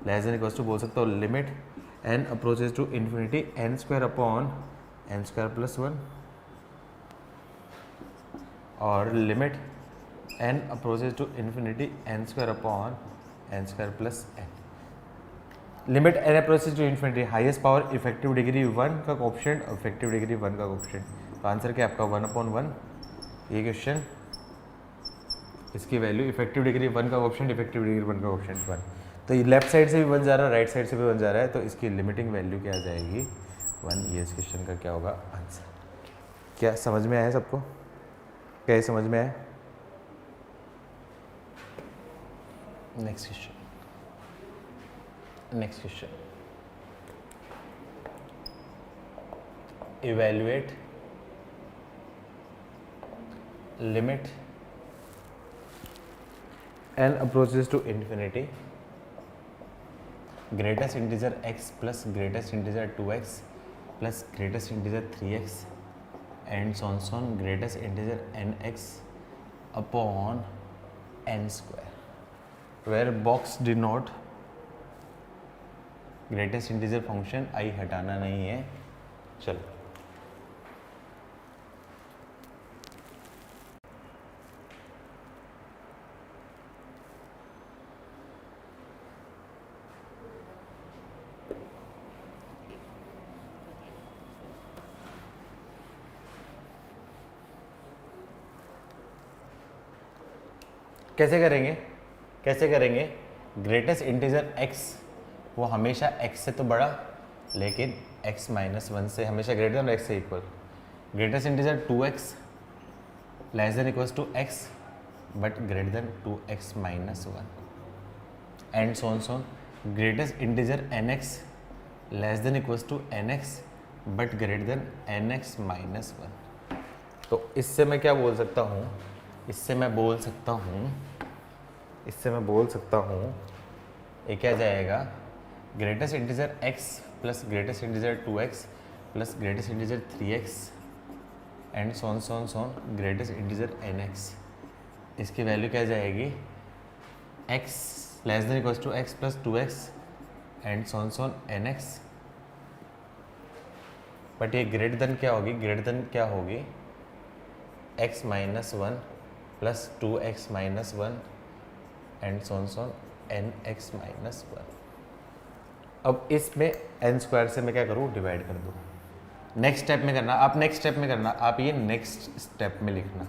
less than equals to बोल सकता हूँ limit n approaches to infinity n square upon n square plus 1 और limit n approaches to infinity n square upon n square plus n। Limit n approaches to infinity, highest power effective degree 1 का coefficient, effective degree 1 का coefficient, तो answer क्या आपका 1/1। ये question, इसकी value effective degree 1 का coefficient, effective degree 1 का coefficient 1, तो ये लेफ्ट साइड से भी बन जा रहा है, राइट साइड से भी बन जा रहा है, तो इसकी लिमिटिंग वैल्यू क्या आ जाएगी? 1, ये इस क्वेश्चन का क्या होगा आंसर। क्या समझ में आया सबको? क्या समझ में आया? Next question evaluate limit n approaches to infinity greatest integer x plus greatest integer 2x plus greatest integer 3x and so on greatest integer nx upon n square where box denote greatest integer function I हटाना नहीं है। चलो कैसे करेंगे greatest integer x वो हमेशा x से तो बड़ा लेकिन x माइनस 1 से हमेशा ग्रेटर देन x से equal. Greatest integer 2x less than equals to x but greater than 2x minus 1 and so on. Greatest integer nx less than equals to nx but greater than nx minus 1। तो इससे मैं क्या बोल सकता हूँ? इससे मैं बोल सकता हूँ ये क्या जाएगा greatest integer x plus greatest integer 2x plus greatest integer 3x and so on greatest integer nx। इसकी वैल्यू क्या जाएगी x less than equals to x plus 2x and so on nx। But ये ग्रेटर देन क्या होगी x minus 1 plus 2x minus 1 and so on nx minus 1। अब इसमें n square से मैं क्या करूँ? डिवाइड कर दूँ। नेक्स्ट स्टेप में करना आप ये नेक्स्ट स्टेप में लिखना,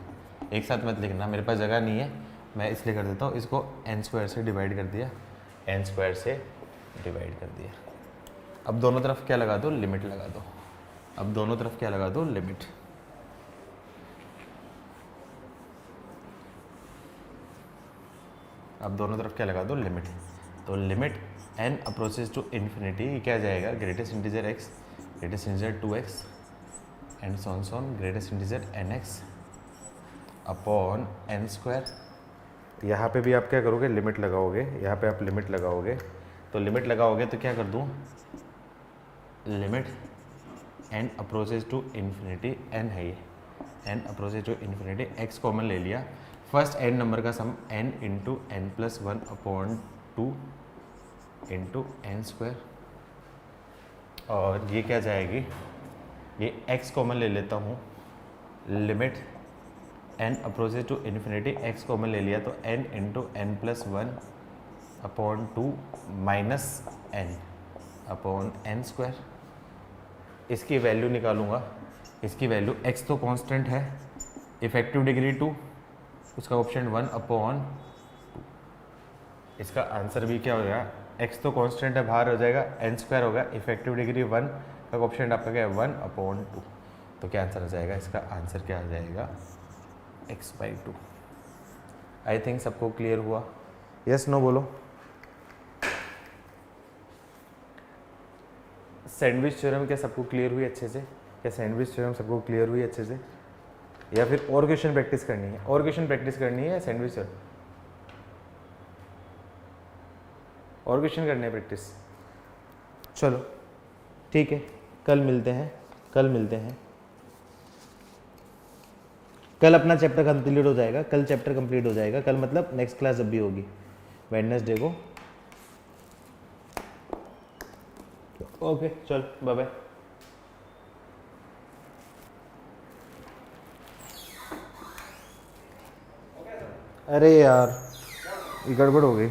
एक साथ मत लिखना, मेरे पास जगह नहीं है मैं इसलिए कर देता हूँ। इसको n स्क्वायर से डिवाइड कर दिया, अब दोनों तरफ क्या लगा दो? लिमिट लगा दो। लिमिट। तो limit n approaches to infinity क्या जाएगा? Greatest integer x, greatest integer 2x and so on greatest integer nx upon n square. यहाँ पे भी आप क्या करोगे? लिमिट लगाओगे। यहाँ पे आप लिमिट लगाओगे तो क्या कर दूँ? Limit n approaches to infinity, n है ये, n approaches to infinity, x common ले लिया। फर्स्ट n नंबर का sum n into n plus 1 upon 2 into n square, और ये क्या जाएगी? ये x कॉमन ले लेता हूँ। Limit n approaches to infinity, x common ले लिया तो n into n plus 1 upon 2 minus n upon n square. इसकी वैल्यू निकालूंगा। इसकी वैल्यू x तो कांस्टेंट है, इफेक्टिव डिग्री 2, उसका ऑप्शन 1 अपॉन 2। इसका आंसर भी क्या हो जाएगा? x तो कांस्टेंट है, बाहर हो जाएगा, n स्क्वायर होगा, इफेक्टिव डिग्री 1 का ऑप्शन आपका क्या है? 1 अपॉन 2। तो क्या आंसर आ जाएगा? इसका आंसर क्या आ जाएगा? x/2। आई थिंक सबको क्लियर हुआ? यस नो बोलो। सैंडविच थ्योरम क्या सबको क्लियर हुई अच्छे से? क्या सैंडविच थ्योरम सबको क्लियर हुई अच्छे से? या फिर और क्वेश्चन प्रैक्टिस करनी है? सैंडविच थ्योरम और क्वेश्चन करने हैं प्रैक्टिस? चलो ठीक है, कल मिलते हैं। कल अपना चैप्टर कंप्लीट हो जाएगा। कल मतलब नेक्स्ट क्लास जब भी होगी वेडनेसडे को। ओके चल बाय बाय। अरे यार ये गड़बड़ हो गई।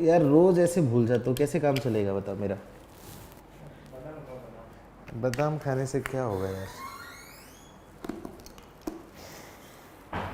यार रोज ऐसे भूल जाता हूँ, कैसे काम चलेगा बता मेरा? बादाम खाने से क्या होगा यार?